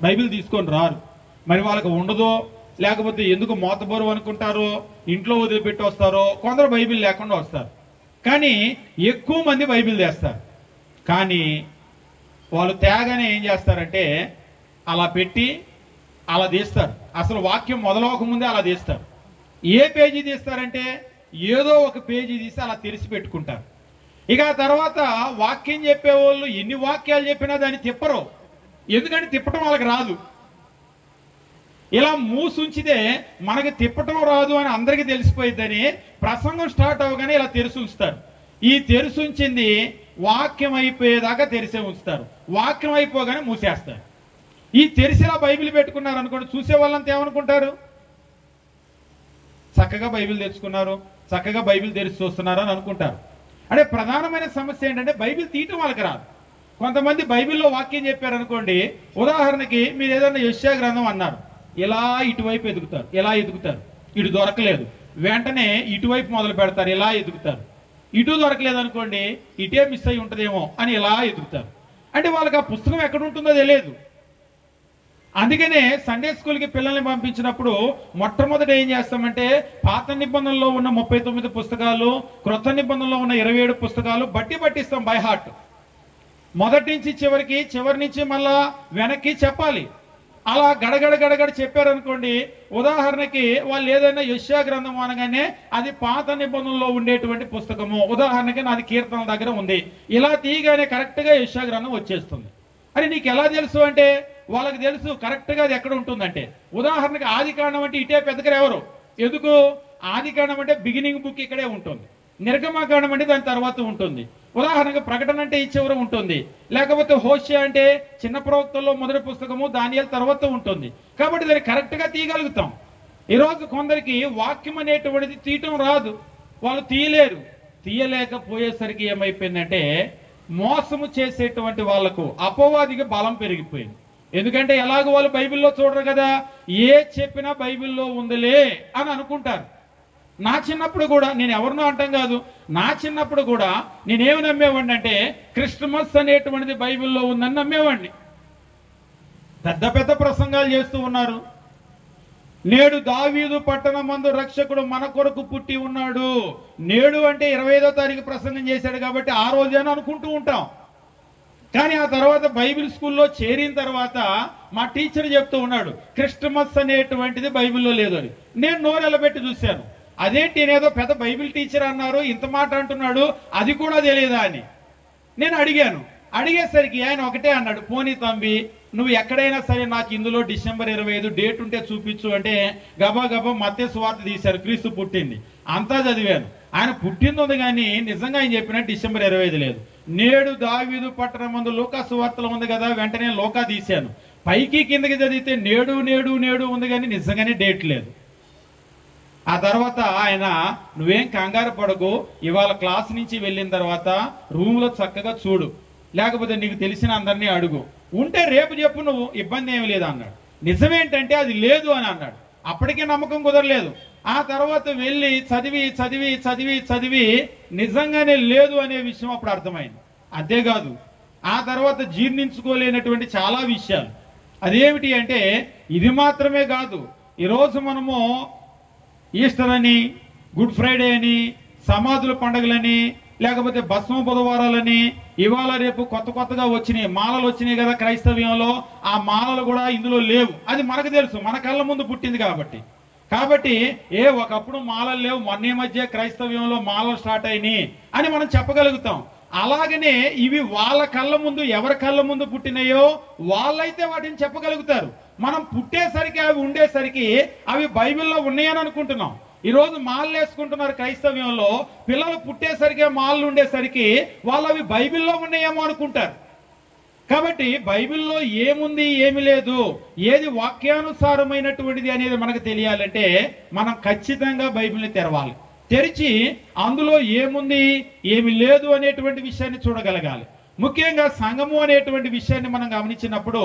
Bible తీసుకొని రారు. మరి వాళ్ళకి ఉండదో లేకపోతే ఎందుకు మోతబరువు అనుకుంటారో, ఇంట్లో వదిలిపెట్టి వస్తారో, కొందరు బైబిల్ లేకుండా వస్తారు. కానీ ఎక్కువ మంది బైబిల్ తెస్తారు. కానీ వాళ్ళు తేగానే ఏం చేస్తారంటే అలా పెట్టి అలా తీస్తారు. అసలు వాక్యం మొదలవకముందే అలా తీస్తారు. ఏ పేజీ తీస్తారంటే ఏదో ఒక పేజీ తీసి అలా తెరిచి పెట్టుకుంటారు. ఇక ఆ తర్వాత వాక్యం చెప్పేవాళ్ళు ఎన్ని వాక్యాలు చెప్పినా దాన్ని తిప్పరు. ఎందుకంటే తిప్పటం వాళ్ళకి రాదు. ఇలా మూసుంచితే మనకి తిప్పటం రాదు అని అందరికీ తెలిసిపోయిద్దని ప్రసంగం స్టార్ట్ అవ్వగానే ఇలా తెరిచి ఉంచుతారు. ఈ తెరిచి ఉంచింది వాక్యం అయిపోయేదాకా తెరిసే ఉంచుతారు. వాక్యం అయిపోగానే మూసేస్తారు. ఈ తెరిసిలా బైబిల్ పెట్టుకున్నారు అనుకోండి, చూసే వాళ్ళంతా ఏమనుకుంటారు? చక్కగా బైబిల్ తెచ్చుకున్నారు, చక్కగా బైబిల్ తెరిచి చూస్తున్నారు అని అనుకుంటారు. అంటే ప్రధానమైన సమస్య ఏంటంటే బైబిల్ తీయటం వాళ్ళకి రాదు. కొంతమంది బైబిల్లో వాక్యం చెప్పారనుకోండి, ఉదాహరణకి మీరు ఏదైనా యెషయా గ్రంథం అన్నారు, ఇలా ఇటువైపు ఎదుగుతారు, ఇలా ఎదుగుతారు, ఇటు దొరకలేదు, వెంటనే ఇటువైపు మొదలు పెడతారు, ఇలా ఎదుగుతారు. ఇటు దొరకలేదు అనుకోండి, ఇటే మిస్ అయి ఉంటుందేమో అని ఇలా ఎదుగుతారు. అంటే వాళ్ళకి ఆ పుస్తకం ఎక్కడ ఉంటుందో తెలియదు. అందుకనే సండే స్కూల్కి పిల్లల్ని పంపించినప్పుడు మొట్టమొదట ఏం చేస్తామంటే పాత నిబంధనలో ఉన్న 39 పుస్తకాలు, క్రొత్త నిబంధనలో ఉన్న 27 పుస్తకాలు బట్టి పట్టిస్తాం బై హార్ట్. మొదటి నుంచి చివరికి, చివరి నుంచి మళ్ళా వెనక్కి చెప్పాలి. అలా గడగడ గడగడ చెప్పారనుకోండి, ఉదాహరణకి వాళ్ళు ఏదైనా యెషయా గ్రంథం అనగానే అది పాత నిబంధనలో ఉండేటువంటి పుస్తకము, ఉదాహరణకి నాది కీర్తనల దగ్గర ఉంది, ఇలా తీయగానే కరెక్ట్గా యెషయా గ్రంథం వచ్చేస్తుంది. అని నీకు ఎలా తెలుసు అంటే వాళ్ళకి తెలుసు కరెక్ట్గా అది ఎక్కడ ఉంటుందంటే. ఉదాహరణకి ఆది కాండం అంటే ఇటే పెద్దగా ఎవరు, ఎందుకు ఆది కాండం అంటే బిగినింగ్ బుక్ ఇక్కడే ఉంటుంది, నిర్గమకాండం అంటే దాని తర్వాత ఉంటుంది, ఉదాహరణకు ప్రకటన అంటే ఈ చివర ఉంటుంది, లేకపోతే హోషేయ అంటే చిన్న ప్రవక్తల్లో మొదటి పుస్తకము, దానియేలు తర్వాత ఉంటుంది. కాబట్టి దాన్ని కరెక్ట్గా తీయగలుగుతాం. ఈరోజు కొందరికి వాక్యం అనేటువంటిది తీయటం రాదు, వాళ్ళు తీయలేరు. తీయలేకపోయేసరికి ఏమైపోయిందంటే మోసము చేసేటువంటి వాళ్లకు అపవాదికి బలం పెరిగిపోయింది. ఎందుకంటే ఎలాగో వాళ్ళు బైబిల్లో చూడరు కదా, ఏ చెప్పినా బైబిల్లో ఉందిలే అని అనుకుంటారు. నా చిన్నప్పుడు కూడా, నేను ఎవరినో అంటాం కాదు, నా చిన్నప్పుడు కూడా నేనేమి నమ్మేవాడిని అంటే క్రిస్టమస్ అనేటువంటిది బైబిల్లో ఉందని నమ్మేవాడిని. పెద్ద పెద్ద ప్రసంగాలు చేస్తూ ఉన్నారు. నేడు దావీదు పట్టణమందు రక్షకుడు మన కొరకు పుట్టి ఉన్నాడు. నేడు అంటే 25వ తారీఖు ప్రసంగం చేశాడు కాబట్టి ఆ రోజేనా అనుకుంటూ ఉంటాం. కానీ ఆ తర్వాత బైబిల్ స్కూల్లో చేరిన తర్వాత మా టీచర్ చెప్తూ ఉన్నాడు క్రిస్టమస్ అనేటువంటిది బైబిల్లో లేదు అని. నేను నోరెళ్ళబెట్టి చూశాను, అదేంటి నేనేదో పెద్ద బైబిల్ టీచర్ అన్నారు, ఇంత మాట అంటున్నాడు, అది కూడా తెలియదా అని నేను అడిగాను. అడిగేసరికి ఆయన ఒకటే అన్నాడు, పోనీ తంబి నువ్వు ఎక్కడైనా సరే నాకు ఇందులో డిసెంబర్ 25 డేట్ ఉంటే చూపించు అంటే గబా గబా మత్తయి సువార్త తీశారు, క్రీస్తు పుట్టింది అంతా చదివాను. ఆయన పుట్టింది ఉంది కానీ నిజంగా ఆయన చెప్పిన డిసెంబర్ 25 లేదు. నేడు దావీదు పట్టణమందు లూకా సువార్తలో ఉంది కదా, వెంటనే లూకా తీశాను. పైకి కిందకి చదివితే నేడు నేడు నేడు ఉంది కానీ నిజంగానే డేట్ లేదు. ఆ తర్వాత ఆయన నువ్వేం కంగారు పడకు, ఇవాళ క్లాస్ నుంచి వెళ్ళిన తర్వాత రూమ్లో చక్కగా చూడు, లేకపోతే నీకు తెలిసిన అందరినీ అడుగు, ఉంటే రేపు చెప్పు, నువ్వు ఇబ్బంది ఏమి లేదు అన్నాడు. నిజమేంటంటే అది లేదు అని అన్నాడు. అప్పటికే నమ్మకం కుదరలేదు. ఆ తర్వాత వెళ్ళి చదివి చదివి చదివి చదివి నిజంగానే లేదు అనే విషయం అప్పుడు అర్థమైంది. అంతేకాదు ఆ తర్వాత జీర్ణించుకోలేనటువంటి చాలా విషయాలు. అదేమిటి అంటే ఇది మాత్రమే కాదు, ఈరోజు మనము ఈస్టర్ అని, గుడ్ ఫ్రైడే అని, సమాధుల పండుగలని, లేకపోతే భస్మ బుధవారాలని, ఇవాళ రేపు కొత్త కొత్తగా వచ్చినాయి మాలలు వచ్చినాయి కదా క్రైస్తవ్యంలో, ఆ మాలలు కూడా ఇందులో లేవు. అది మనకు తెలుసు, మన కళ్ళ ముందు పుట్టింది కాబట్టి ఒకప్పుడు మాలలు లేవు, మొన్న మధ్య క్రైస్తవ్యంలో మాలలు స్టార్ట్ అయినాయి అని మనం చెప్పగలుగుతాం. అలాగనే ఇవి వాళ్ళ కళ్ళ ముందు, ఎవరి కళ్ళ ముందు పుట్టినాయో వాళ్ళైతే వాటిని చెప్పగలుగుతారు. మనం పుట్టేసరికి అవి ఉండేసరికి అవి బైబిల్లో ఉన్నాయని అనుకుంటున్నాం. ఈరోజు మాలలు వేసుకుంటున్నారు క్రైస్తవ్యంలో, పిల్లలు పుట్టేసరికి మాలలు ఉండేసరికి వాళ్ళు అవి బైబిల్లో ఉన్నాయేమో అనుకుంటారు. కాబట్టి బైబిల్లో ఏముంది ఏమి లేదు, ఏది వాక్యానుసారమైనటువంటిది అనేది మనకు తెలియాలంటే మనం ఖచ్చితంగా బైబిల్ని తెరవాలి. తెరిచి అందులో ఏముంది ఏమి లేదు అనేటువంటి విషయాన్ని చూడగలగాలి. ముఖ్యంగా సంఘము అనేటువంటి విషయాన్ని మనం గమనించినప్పుడు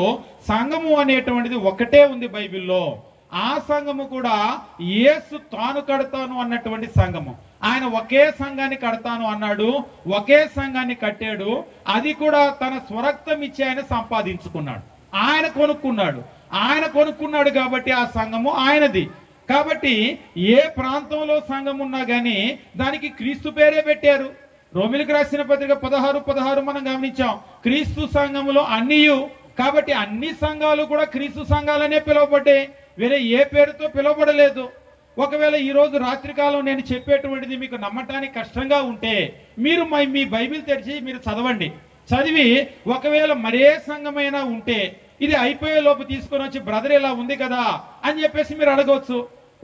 సంఘము అనేటువంటిది ఒకటే ఉంది బైబిల్లో. ఆ సంఘము కూడా యేసు తాను కడతాను అన్నటువంటి సంఘము. ఆయన ఒకే సంఘాన్ని కడతాను అన్నాడు, ఒకే సంఘాన్ని కట్టాడు, అది కూడా తన స్వరక్తం ఇచ్చి ఆయన సంపాదించుకున్నాడు. ఆయన కొనుక్కున్నాడు కాబట్టి ఆ సంఘము ఆయనది. కాబట్టి ఏ ప్రాంతంలో సంఘం ఉన్నా కానీ దానికి క్రీస్తు పేరే పెట్టారు. రోమిలకు రాసిన పత్రిక 16:16 మనం గమనించాం. క్రీస్తు సంఘములో అన్నియు, కాబట్టి అన్ని సంఘాలు కూడా క్రీస్తు సంఘాలనే పిలువబడ్డాయి, వేరే ఏ పేరుతో పిలువబడలేదు. ఒకవేళ ఈరోజు రాత్రికాలం నేను చెప్పేటువంటిది మీకు నమ్మటానికి కష్టంగా ఉంటే మీరు మీ బైబిల్ తెరిచి మీరు చదవండి. చదివి ఒకవేళ మరే సంఘమైనా ఉంటే ఇది అయిపోయే లోపు తీసుకొని వచ్చి బ్రదర్ ఇలా ఉంది కదా అని చెప్పేసి మీరు అడగవచ్చు.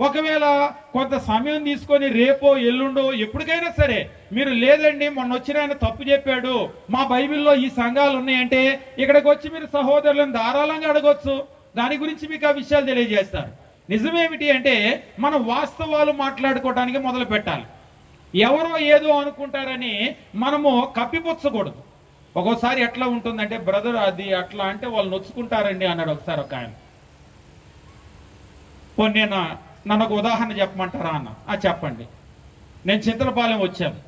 ఒకవేళ కొంత సమయం తీసుకొని రేపో ఎల్లుండో ఎప్పటికైనా సరే మీరు లేదండి మొన్న వచ్చిన ఆయన తప్పు చెప్పాడు, మా బైబిల్లో ఈ సంఘాలు ఉన్నాయంటే ఇక్కడికి వచ్చి మీరు సహోదరులను ధారాళంగా అడగవచ్చు. దాని గురించి మీకు ఆ విషయాలు తెలియజేస్తారు. నిజమేమిటి అంటే మనం వాస్తవాలు మాట్లాడుకోవడానికి మొదలు పెట్టాలి. ఎవరో ఏదో అనుకుంటారని మనము కప్పిపుచ్చకూడదు. ఒక్కోసారి ఎట్లా ఉంటుందంటే బ్రదర్ అది అట్లా అంటే వాళ్ళు నొచ్చుకుంటారండి అన్నాడు ఒకసారి ఒక ఆయన. నేను నన్ను ఒక ఉదాహరణ చెప్పమంటారా అన్న. చెప్పండి. నేను చింతలపాలెం వచ్చాను.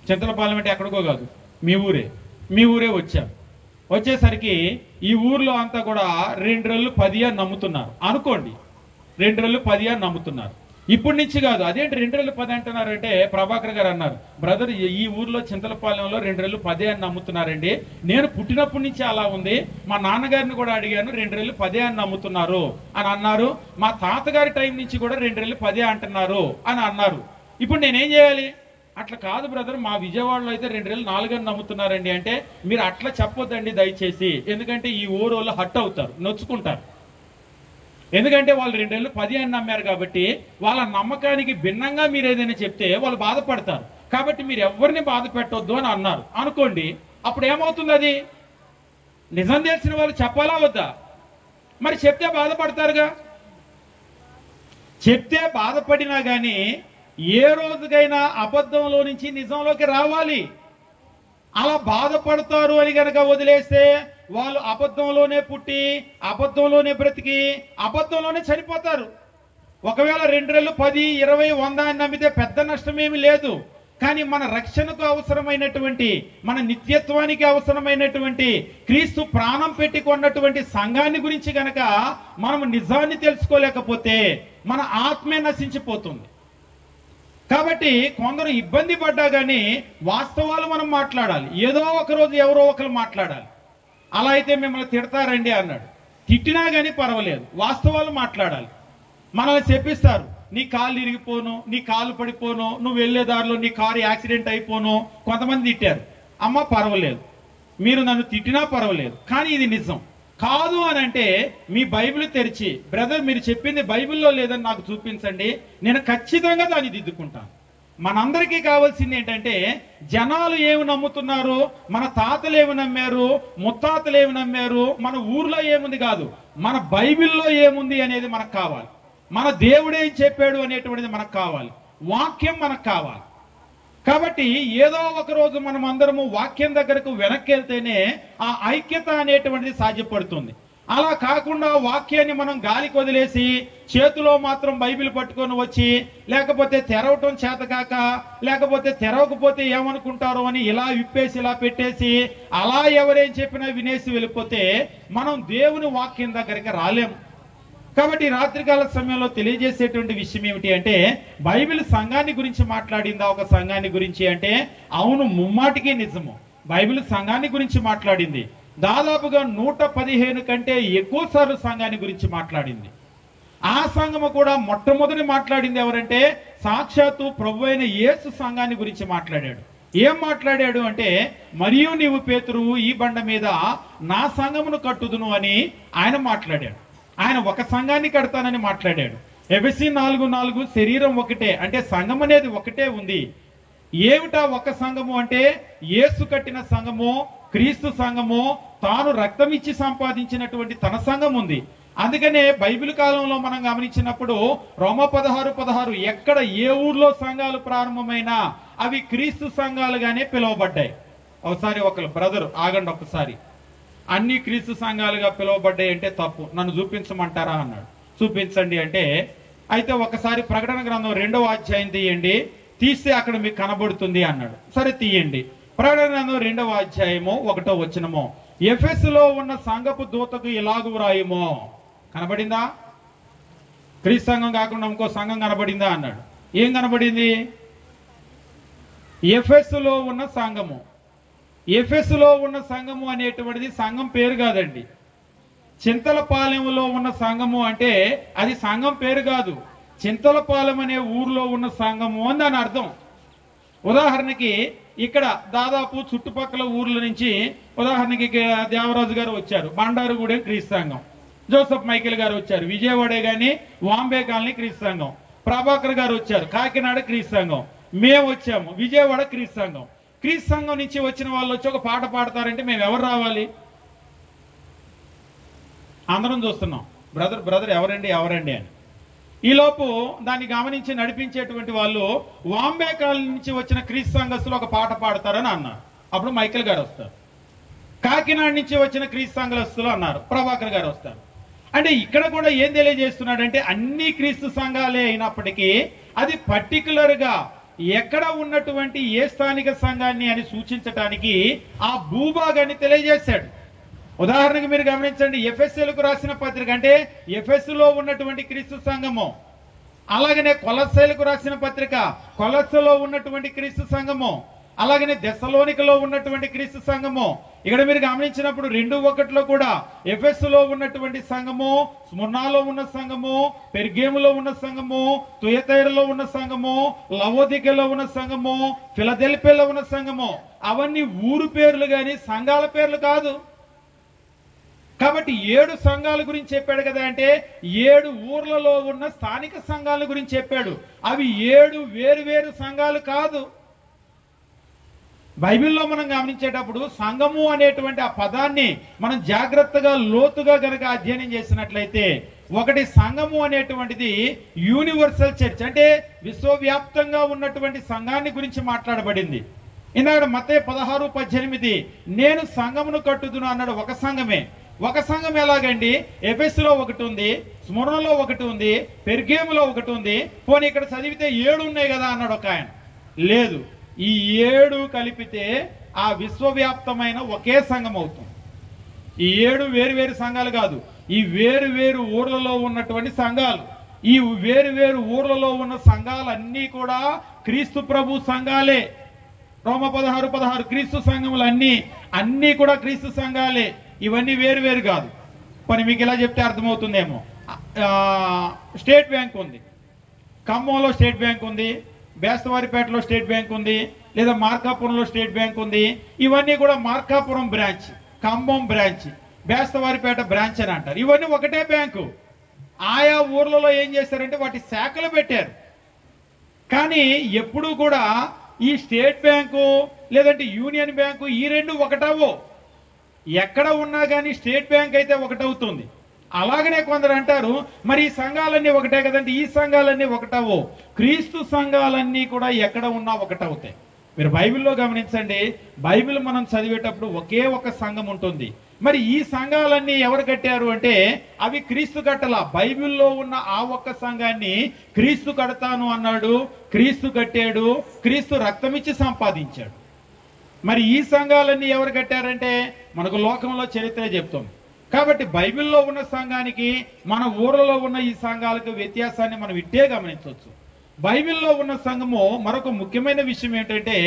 చింతలపాలెం అంటే ఎక్కడికో కాదు, మీ ఊరే వచ్చాను. వచ్చేసరికి ఈ ఊర్లో అంతా కూడా 2 రెళ్ళు 10 అని నమ్ముతున్నారు అనుకోండి. 2 రెళ్ళు 10 అని నమ్ముతున్నారు. ఇప్పటి నుంచి కాదు. అదేంటి 2 రెళ్ళు 10 అంటున్నారంటే ప్రభాకర్ గారు అన్నారు, బ్రదర్ ఈ ఊర్లో చింతలపాలెంలో 2 రెళ్ళు 10 అని నమ్ముతున్నారండి. నేను పుట్టినప్పటి నుంచి అలా ఉంది. మా నాన్నగారిని కూడా అడిగాను, 2 రెళ్ళు 10 అని నమ్ముతున్నారు అని అన్నారు. మా తాతగారి టైం నుంచి కూడా 2 రెళ్ళు 10 అంటున్నారు అని అన్నారు. ఇప్పుడు నేనేం చేయాలి? అట్లా కాదు బ్రదర్, మా విజయవాడలో అయితే 2 రెళ్ళు 4 అని నమ్ముతున్నారండి అంటే మీరు అట్లా చెప్పొద్దండి దయచేసి. ఎందుకంటే ఈ ఊరోళ్ళు హట్ అవుతారు, నొచ్చుకుంటారు. ఎందుకంటే వాళ్ళు 2 రెళ్ళు 10 అని నమ్మారు కాబట్టి వాళ్ళ నమ్మకానికి భిన్నంగా మీరు ఏదైనా చెప్తే వాళ్ళు బాధపడతారు. కాబట్టి మీరు ఎవరిని బాధ పెట్టొద్దు అని అన్నారు అనుకోండి. అప్పుడు ఏమవుతుంది? అది నిజం తెలిసిన వాళ్ళు చెప్పాలా వద్దా? మరి చెప్తే బాధపడతారుగా. చెప్తే బాధపడినా కానీ ఏ రోజుకైనా అబద్ధంలో నుంచి నిజంలోకి రావాలి. అలా బాధపడతారు అని కనుక వదిలేస్తే వాళ్ళు అబద్ధంలోనే పుట్టి అబద్ధంలోనే బ్రతికి అబద్ధంలోనే చనిపోతారు. ఒకవేళ 2 రెళ్ళు 10, 20, 100 అని నమ్మితే పెద్ద నష్టమేమి లేదు. కానీ మన రక్షణకు అవసరమైనటువంటి, మన నిత్యత్వానికి అవసరమైనటువంటి క్రీస్తు ప్రాణం పెట్టి కొన్నటువంటి సంఘాన్ని గురించి గనక మనం నిజాన్ని తెలుసుకోలేకపోతే మన ఆత్మే నశించిపోతుంది. కాబట్టి కొందరు ఇబ్బంది పడ్డా కానీ వాస్తవాలు మనం మాట్లాడాలి. ఏదో ఒక రోజు ఎవరో ఒకరు మాట్లాడాలి. అలా అయితే మిమ్మల్ని తిడతారండి అన్నాడు. తిట్టినా కానీ పర్వాలేదు, వాస్తవాలు మాట్లాడాలి. మనల్ని చెప్పిస్తారు, నీ కాళ్ళు ఇరిగిపోను, నీ కాళ్ళు పడిపోను, నువ్వు వెళ్లే దారిలో నీ కారు యాక్సిడెంట్ అయిపోను. కొంతమంది తిట్టారు. అమ్మ పర్వాలేదు, మీరు నన్ను తిట్టినా పర్వాలేదు, కానీ ఇది నిజం కాదు అని అంటే మీ బైబిల్ తెరిచి బ్రదర్ మీరు చెప్పింది బైబిల్లో లేదని నాకు చూపించండి, నేను ఖచ్చితంగా దాన్ని దిద్దుకుంటాను. మనందరికీ కావాల్సింది ఏంటంటే జనాలు ఏమి నమ్ముతున్నారు, మన తాతలు ఏమి నమ్మారు, ముత్తాతలు ఏమి నమ్మారు, మన ఊర్లో ఏముంది కాదు, మన బైబిల్లో ఏముంది అనేది మనకు కావాలి. మన దేవుడేం చెప్పాడు అనేటువంటిది మనకు కావాలి. వాక్యం మనకు కావాలి. కాబట్టి ఏదో ఒక రోజు మనం అందరము వాక్యం దగ్గరకు వెనక్కి వెళ్తేనే ఆ ఐక్యత అనేటువంటిది సాధ్యపడుతుంది. అలా కాకుండా వాక్యాన్ని మనం గాలికి వదిలేసి చేతిలో మాత్రం బైబిల్ పట్టుకొని వచ్చి లేకపోతే తెరవటం చేతకాక లేకపోతే తెరవకపోతే ఏమనుకుంటారో అని ఇలా విప్పేసి ఇలా పెట్టేసి అలా ఎవరేం చెప్పినా వినేసి వెళ్ళిపోతే మనం దేవుని వాక్యం దగ్గరికి రాలేము. కాబట్టి రాత్రికాల సమయంలో తెలియజేసేటువంటి విషయం ఏమిటి అంటే బైబిల్ సంఘాన్ని గురించి మాట్లాడిందా ఒక సంఘాన్ని గురించి అంటే అవును, ముమ్మాటికి నిజము. బైబిల్ సంఘాన్ని గురించి మాట్లాడింది. దాదాపుగా 115 కంటే ఎక్కువ సార్లు సంఘాన్ని గురించి మాట్లాడింది. ఆ సంఘము కూడా మొట్టమొదటి మాట్లాడింది ఎవరంటే సాక్షాత్తు ప్రభువైన యేసు సంఘాన్ని గురించి మాట్లాడాడు. ఏం మాట్లాడాడు అంటే మరియు నీవు పేతురువు ఈ బండ మీద నా సంఘమును కట్టుదును అని ఆయన మాట్లాడాడు. ఆయన ఒక సంఘాన్ని కడతానని మాట్లాడాడు. ఎఫెసీ 4:4 శరీరం ఒకటే, అంటే సంఘం అనేది ఒకటే ఉంది. ఏమిటా ఒక సంఘము అంటే యేసు కట్టిన సంఘము, క్రీస్తు సంఘము, తాను రక్తం ఇచ్చి సంపాదించినటువంటి తన సంఘం ఉంది. అందుకనే బైబిల్ కాలంలో మనం గమనించినప్పుడు రోమా 16:16 ఎక్కడ ఏ ఊర్లో సంఘాలు ప్రారంభమైనా అవి క్రీస్తు సంఘాలుగానే పిలువబడ్డాయి. ఒకసారి ఒకరు బ్రదర్ ఆగండి, ఒకసారి అన్ని క్రీస్తు సంఘాలుగా పిలువబడ్డాయి అంటే తప్పు, నన్ను చూపించమంటారా అన్నాడు. చూపించండి అంటే అయితే ఒకసారి ప్రకటన గ్రంథం 2వ అధ్యాయం తీయండి, తీస్తే అక్కడ మీకు కనబడుతుంది అన్నాడు. సరే తీయండి. ప్రకటన గ్రంథం 2వ అధ్యాయము 1వ వచనము ఎఫెసులో ఉన్న సంఘపు దూతకు ఇలాగు వ్రాయుమో. కనబడిందా? క్రీస్తు సంఘం కాకుండా ఇంకో సంఘం కనబడిందా అన్నాడు. ఏం కనబడింది? ఎఫెసులో ఉన్న సంఘము. ఎఫెసులో ఉన్న సంఘము అనేటువంటిది సంఘం పేరు కాదండి. చింతలపాలెంలో ఉన్న సంఘము అంటే అది సంఘం పేరు కాదు. చింతలపాలెం అనే ఊర్లో ఉన్న సంఘము అని దాని అర్థం. ఉదాహరణకి ఇక్కడ దాదాపు చుట్టుపక్కల ఊర్ల నుంచి ఉదాహరణకి దేవరాజు గారు వచ్చారు, బండారుగూడెం క్రీస్తు సంఘం. జోసఫ్ మైకేల్ గారు వచ్చారు, విజయవాడే కానీ వాంబే కాలనీ క్రీస్తు సంఘం. ప్రభాకర్ గారు వచ్చారు, కాకినాడ క్రీస్తు సంఘం. మేము వచ్చాము, విజయవాడ క్రీస్తు సంఘం. క్రీస్తు సంఘం నుంచి వచ్చిన వాళ్ళు వచ్చి ఒక పాట పాడతారంటే మేము ఎవరు రావాలి? అందరం చూస్తున్నాం, బ్రదర్ బ్రదర్ ఎవరండి ఎవరండి అని. ఈలోపు దాన్ని గమనించి నడిపించేటువంటి వాళ్ళు వాంబే కాలనీ నుంచి వచ్చిన క్రీస్తు సంఘస్థులు ఒక పాట పాడతారని అన్నారు. అప్పుడు మైకేల్ గారు వస్తారు. కాకినాడ నుంచి వచ్చిన క్రీస్తు సంఘస్థులు అన్నారు, ప్రభాకర్ గారు వస్తారు. అంటే ఇక్కడ కూడా ఏం తెలియజేస్తున్నాడంటే అన్ని క్రీస్తు సంఘాలే అయినప్పటికీ అది పర్టికులర్గా ఎక్కడ ఉన్నటువంటి ఏ స్థానిక సంఘాన్ని అని సూచించడానికి ఆ భూభాగాన్ని తెలియజేశాడు. ఉదాహరణకు మీరు గమనించండి, ఎఫెస్సీలకు రాసిన పత్రిక అంటే ఎఫెస్సులో ఉన్నటువంటి క్రీస్తు సంఘము, అలాగనే కొలస్సీలకు రాసిన పత్రిక కొలస్సలో ఉన్నటువంటి క్రీస్తు సంఘము, అలాగనే దెస్సలోనికలో ఉన్నటువంటి క్రీస్తు సంఘము. ఇక్కడ మీరు గమనించినప్పుడు 2:1 కూడా ఎఫెస్సులో ఉన్నటువంటి సంఘము, స్ముర్నాలో ఉన్న సంఘము, పెర్గేములో ఉన్న సంఘము, తుయతైరలో ఉన్న సంఘము, లవోదికలో ఉన్న సంఘము, ఫిలదెల్ఫియాలో ఉన్న సంఘము, అవన్నీ ఊరు పేర్లు కానీ సంఘాల పేర్లు కాదు. కాబట్టి 7 సంఘాల గురించి చెప్పాడు కదా, అంటే 7 ఊర్లలో ఉన్న స్థానిక సంఘాల గురించి చెప్పాడు. అవి 7 వేరు సంఘాలు కాదు. బైబిల్లో మనం గమనించేటప్పుడు సంఘము అనేటువంటి ఆ పదాన్ని మనం జాగ్రత్తగా లోతుగా గనక అధ్యయనం చేసినట్లయితే, ఒకటి సంఘము అనేటువంటిది యూనివర్సల్ చర్చ్, అంటే విశ్వవ్యాప్తంగా ఉన్నటువంటి సంఘాన్ని గురించి మాట్లాడబడింది. ఇందాక మత్తయి 16:18 నేను సంఘమును కట్టుదును అన్నాడు. ఒక సంఘమే. ఒక సంఘం ఎలాగండి? ఎఫెసులో ఒకటి ఉంది, స్ముర్నలో ఒకటి ఉంది, పెర్గేములో ఒకటి ఉంది. పోనీ ఇక్కడ చదివితే 7 ఉన్నాయి కదా అన్నాడు ఒక ఆయన. లేదు, ఈ 7 కలిపితే ఆ విశ్వవ్యాప్తమైన ఒకే సంఘం అవుతుంది. ఈ 7 వేరు సంఘాలు కాదు, ఈ వేరు ఊర్లలో ఉన్నటువంటి సంఘాలు. ఈ వేరు ఊర్లలో ఉన్న సంఘాలన్నీ కూడా క్రీస్తు ప్రభు సంఘాలే. రోమ 16:16 క్రీస్తు సంఘములు అన్నీ కూడా క్రీస్తు సంఘాలే. ఇవన్నీ వేరు కాదు. పని మీకు ఇలా చెప్తే అర్థమవుతుందేమో. స్టేట్ బ్యాంక్ ఉంది, ఖమ్మంలో స్టేట్ బ్యాంక్ ఉంది, బేస్తవారిపేటలో స్టేట్ బ్యాంక్ ఉంది, లేదా మార్కాపురంలో స్టేట్ బ్యాంక్ ఉంది. ఇవన్నీ కూడా Markapuram branch, Khammam branch, Bestavaripeta branch అని అంటారు. ఇవన్నీ ఒకటే బ్యాంకు. ఆయా ఊర్లలో ఏం చేశారంటే వాటి శాఖలు పెట్టారు. కానీ ఎప్పుడూ కూడా ఈ స్టేట్ బ్యాంకు లేదంటే యూనియన్ బ్యాంకు ఈ 2 ఒకటవు. ఎక్కడ ఉన్నా కానీ స్టేట్ బ్యాంక్ అయితే ఒకటవుతుంది. అలాగనే కొందరు అంటారు, మరి ఈ సంఘాలన్నీ ఒకటే కదంటే ఈ సంఘాలన్నీ ఒకటవు. క్రీస్తు సంఘాలన్నీ కూడా ఎక్కడ ఉన్నా ఒకటవుతాయి. మీరు బైబిల్లో గమనించండి, బైబిల్ మనం చదివేటప్పుడు ఒకే ఒక సంఘం ఉంటుంది. మరి ఈ సంఘాలన్నీ ఎవరు కట్టారు అంటే అవి క్రీస్తు కట్టలా. బైబిల్లో ఉన్న ఆ ఒక్క సంఘాన్ని క్రీస్తు కడతాను అన్నాడు, క్రీస్తు కట్టాడు, క్రీస్తు రక్తమిచ్చి సంపాదించాడు. మరి ఈ సంఘాలన్నీ ఎవరు కట్టారంటే మనకు లోకంలో చరిత్ర చెప్తుంది. కాబట్టి బైబిల్లో ఉన్న సంఘానికి మన ఊర్లలో ఉన్న ఈ సంఘాలకు వ్యత్యాసాన్ని మనం ఇట్టే గమనించవచ్చు. బైబిల్లో ఉన్న సంఘము మరొక ముఖ్యమైన విషయం ఏంటంటే,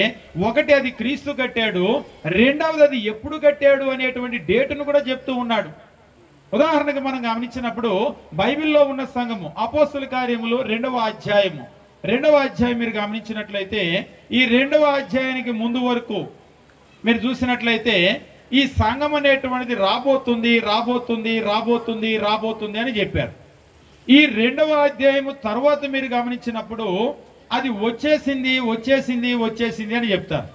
ఒకటి అది క్రీస్తు కట్టాడు, రెండవది అది ఎప్పుడు కట్టాడు అనేటువంటి డేటును కూడా చెప్తూ ఉన్నాడు. ఉదాహరణకు మనం గమనించినప్పుడు బైబిల్లో ఉన్న సంఘము అపోస్తుల కార్యములు 2వ అధ్యాయము మీరు గమనించినట్లయితే ఈ 2వ అధ్యాయానికి ముందు వరకు మీరు చూసినట్లయితే ఈ సంఘం అనేటువంటిది రాబోతుంది అని చెప్పారు. ఈ 2వ అధ్యాయము తర్వాత మీరు గమనించినప్పుడు అది వచ్చేసింది అని చెప్తారు.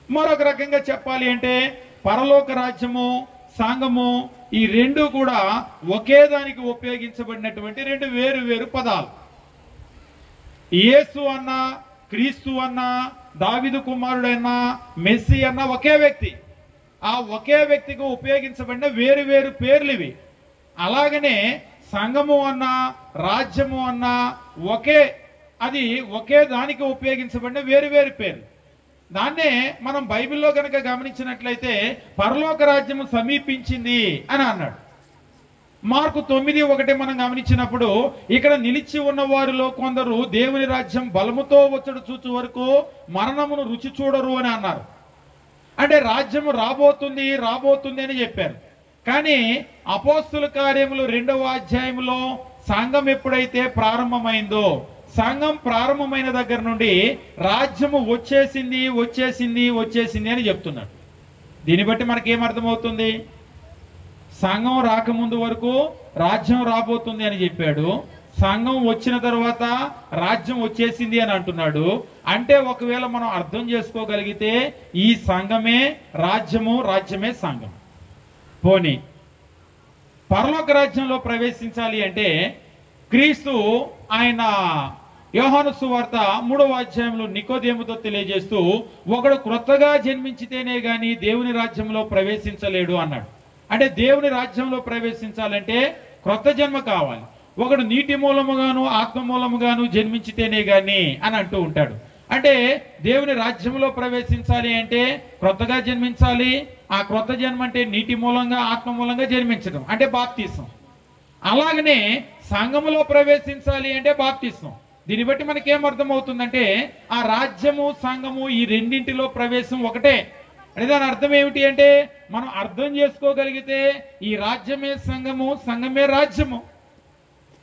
మరొక రకంగా చెప్పాలి అంటే పరలోక రాజ్యము, సంఘము ఈ 2 కూడా ఒకే దానికి ఉపయోగించబడినటువంటి 2 వేరు పదాలు. యేసు అన్న, క్రీస్తు అన్న, దావీదు కుమారుడైనా, మెస్సీ అన్న ఒకే వ్యక్తి. ఆ ఒకే వ్యక్తికి ఉపయోగించబడిన వేరు పేర్లు ఇవి. అలాగనే సంఘము అన్నా, రాజ్యము అన్నా ఒకే దానికి ఉపయోగించబడిన వేరు పేర్లు. దాన్నే మనం బైబిల్లో కనుక గమనించినట్లయితే పరలోక రాజ్యము సమీపించింది అని అన్నాడు. మార్కు 9:1 మనం గమనించినప్పుడు ఇక్కడ నిలిచి ఉన్న వారిలో కొందరు దేవుని రాజ్యం బలముతో వచ్చడు చూచు వరకు మరణమును రుచి చూడరు అని అన్నారు. అంటే రాజ్యము రాబోతుంది రాబోతుంది అని చెప్పారు. కానీ అపోస్తుల కార్యములు 2వ అధ్యాయంలో సంఘం ఎప్పుడైతే ప్రారంభమైందో, సంఘం ప్రారంభమైన దగ్గర నుండి రాజ్యము వచ్చేసింది వచ్చేసింది వచ్చేసింది అని చెప్తున్నాడు. దీన్ని బట్టి మనకేమర్థమవుతుంది? సంఘం రాకముందు వరకు రాజ్యం రాబోతుంది అని చెప్పాడు, సంఘం వచ్చిన తర్వాత రాజ్యం వచ్చేసింది అని అంటున్నాడు. అంటే ఒకవేళ మనం అర్థం చేసుకోగలిగితే ఈ సంఘమే రాజ్యము, రాజ్యమే సంఘం. పోనీ పరలోక రాజ్యంలో ప్రవేశించాలి అంటే క్రీస్తు ఆయన యోహాను సువార్త 3వ అధ్యాయంలో నికోదేముతో తెలియజేస్తూ ఒకడు క్రొత్తగా జన్మించితేనే గాని దేవుని రాజ్యంలో ప్రవేశించలేడు అన్నాడు. అంటే దేవుని రాజ్యంలో ప్రవేశించాలంటే క్రొత్త జన్మ కావాలి. ఒకడు నీటి మూలముగాను ఆత్మ మూలముగాను జన్మించితేనే గాని అని అంటూ ఉంటాడు. అంటే దేవుని రాజ్యంలో ప్రవేశించాలి అంటే క్రొత్తగా జన్మించాలి. ఆ క్రొత్త జన్మ అంటే నీటి మూలంగా ఆత్మ మూలంగా జన్మించడం అంటే బాప్తిసం. అలాగనే సంఘములో ప్రవేశించాలి అంటే బాప్తిసం. దీన్ని బట్టి మనకేం అర్థమవుతుందంటే ఆ రాజ్యము సంఘము ఈ రెండింటిలో ప్రవేశం ఒకటే. అంటే దాని అర్థం ఏమిటి అంటే మనం అర్థం చేసుకోగలిగితే ఈ రాజ్యమే సంఘము, సంఘమే రాజ్యము.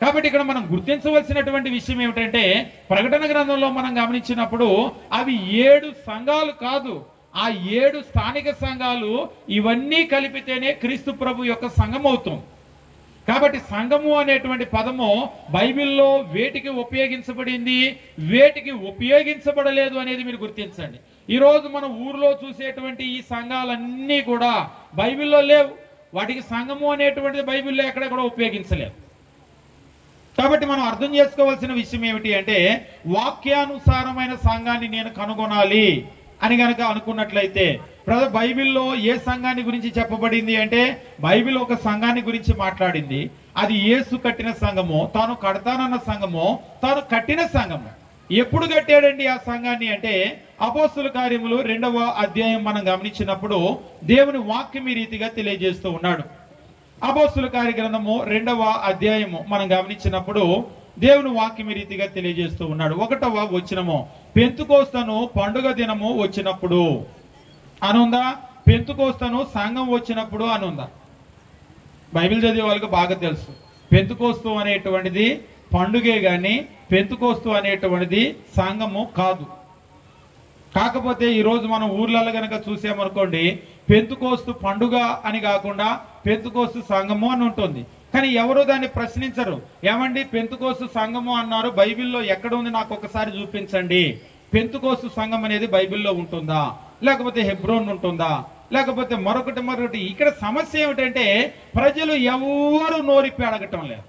కాబట్టి ఇక్కడ మనం గుర్తించవలసినటువంటి విషయం ఏమిటంటే ప్రకటన గ్రంథంలో మనం గమనించినప్పుడు అవి 7 సంఘాలు కాదు, ఆ 7 స్థానిక సంఘాలు ఇవన్నీ కలిపితేనే క్రీస్తు ప్రభు యొక్క సంఘం అవుతుంది. కాబట్టి సంఘము అనేటువంటి పదము బైబిల్లో వేటికి ఉపయోగించబడింది, వేటికి ఉపయోగించబడలేదు అనేది మీరు గుర్తించండి. ఈరోజు మన ఊర్లో చూసేటువంటి ఈ సంఘాలన్నీ కూడా బైబిల్లో లేవు. వాటికి సంఘము అనేటువంటిది బైబిల్లో ఎక్కడ కూడా ఉపయోగించలేదు. కాబట్టి మనం అర్థం చేసుకోవాల్సిన విషయం ఏమిటి అంటే వాక్యానుసారమైన సంఘాన్ని నేను కనుగొనాలి అని గనక అనుకున్నట్లయితే బైబిల్లో ఏ సంఘాన్ని గురించి చెప్పబడింది అంటే బైబిల్ ఒక సంఘాన్ని గురించి మాట్లాడింది. అది యేసు కట్టిన సంఘము, తాను కడతానన్న సంఘము, తాను కట్టిన సంఘము. ఎప్పుడు కట్టాడండి ఆ సంఘాన్ని అంటే అపోస్తుల కార్యములు 2వ అధ్యాయం మనం గమనించినప్పుడు దేవుని వాక్యం ఈ రీతిగా తెలియజేస్తూ ఉన్నాడు. అపోస్తుల కార్య గ్రంథము 2వ అధ్యాయము మనం గమనించినప్పుడు దేవుని వాక్యం ఈ రీతిగా తెలియజేస్తూ ఉన్నాడు. 1వ వచనము పెంతుకోస్తను పండుగ దినము వచ్చినప్పుడు అనుందా? పెంతుకోస్తను సంఘం వచ్చినప్పుడు అనుందా? బైబిల్ చదివే వాళ్ళకి బాగా తెలుసు. పెంతుకోస్తు అనేటువంటిది పండుగే గాని పెంతుకోస్తు అనేటువంటిది సంఘము కాదు. కాకపోతే ఈరోజు మనం ఊర్లలో కనుక చూసామనుకోండి పెంతుకోస్తు పండుగ అని కాకుండా పెంతుకోస్తు సంఘము అని ఉంటుంది. కానీ ఎవరు దాన్ని ప్రశ్నించరు. ఏమండి పెంతుకోస్తు సంఘము అన్నారు, బైబిల్లో ఎక్కడ ఉంది నాకు ఒకసారి చూపించండి. పెంతుకోస్తు సంఘం అనేది బైబిల్లో ఉంటుందా, లేకపోతే హెబ్రోన్ ఉంటుందా, లేకపోతే మరొకటి. ఇక్కడ సమస్య ఏమిటంటే ప్రజలు ఎవరు నోరిప్పి అడగటం లేదు.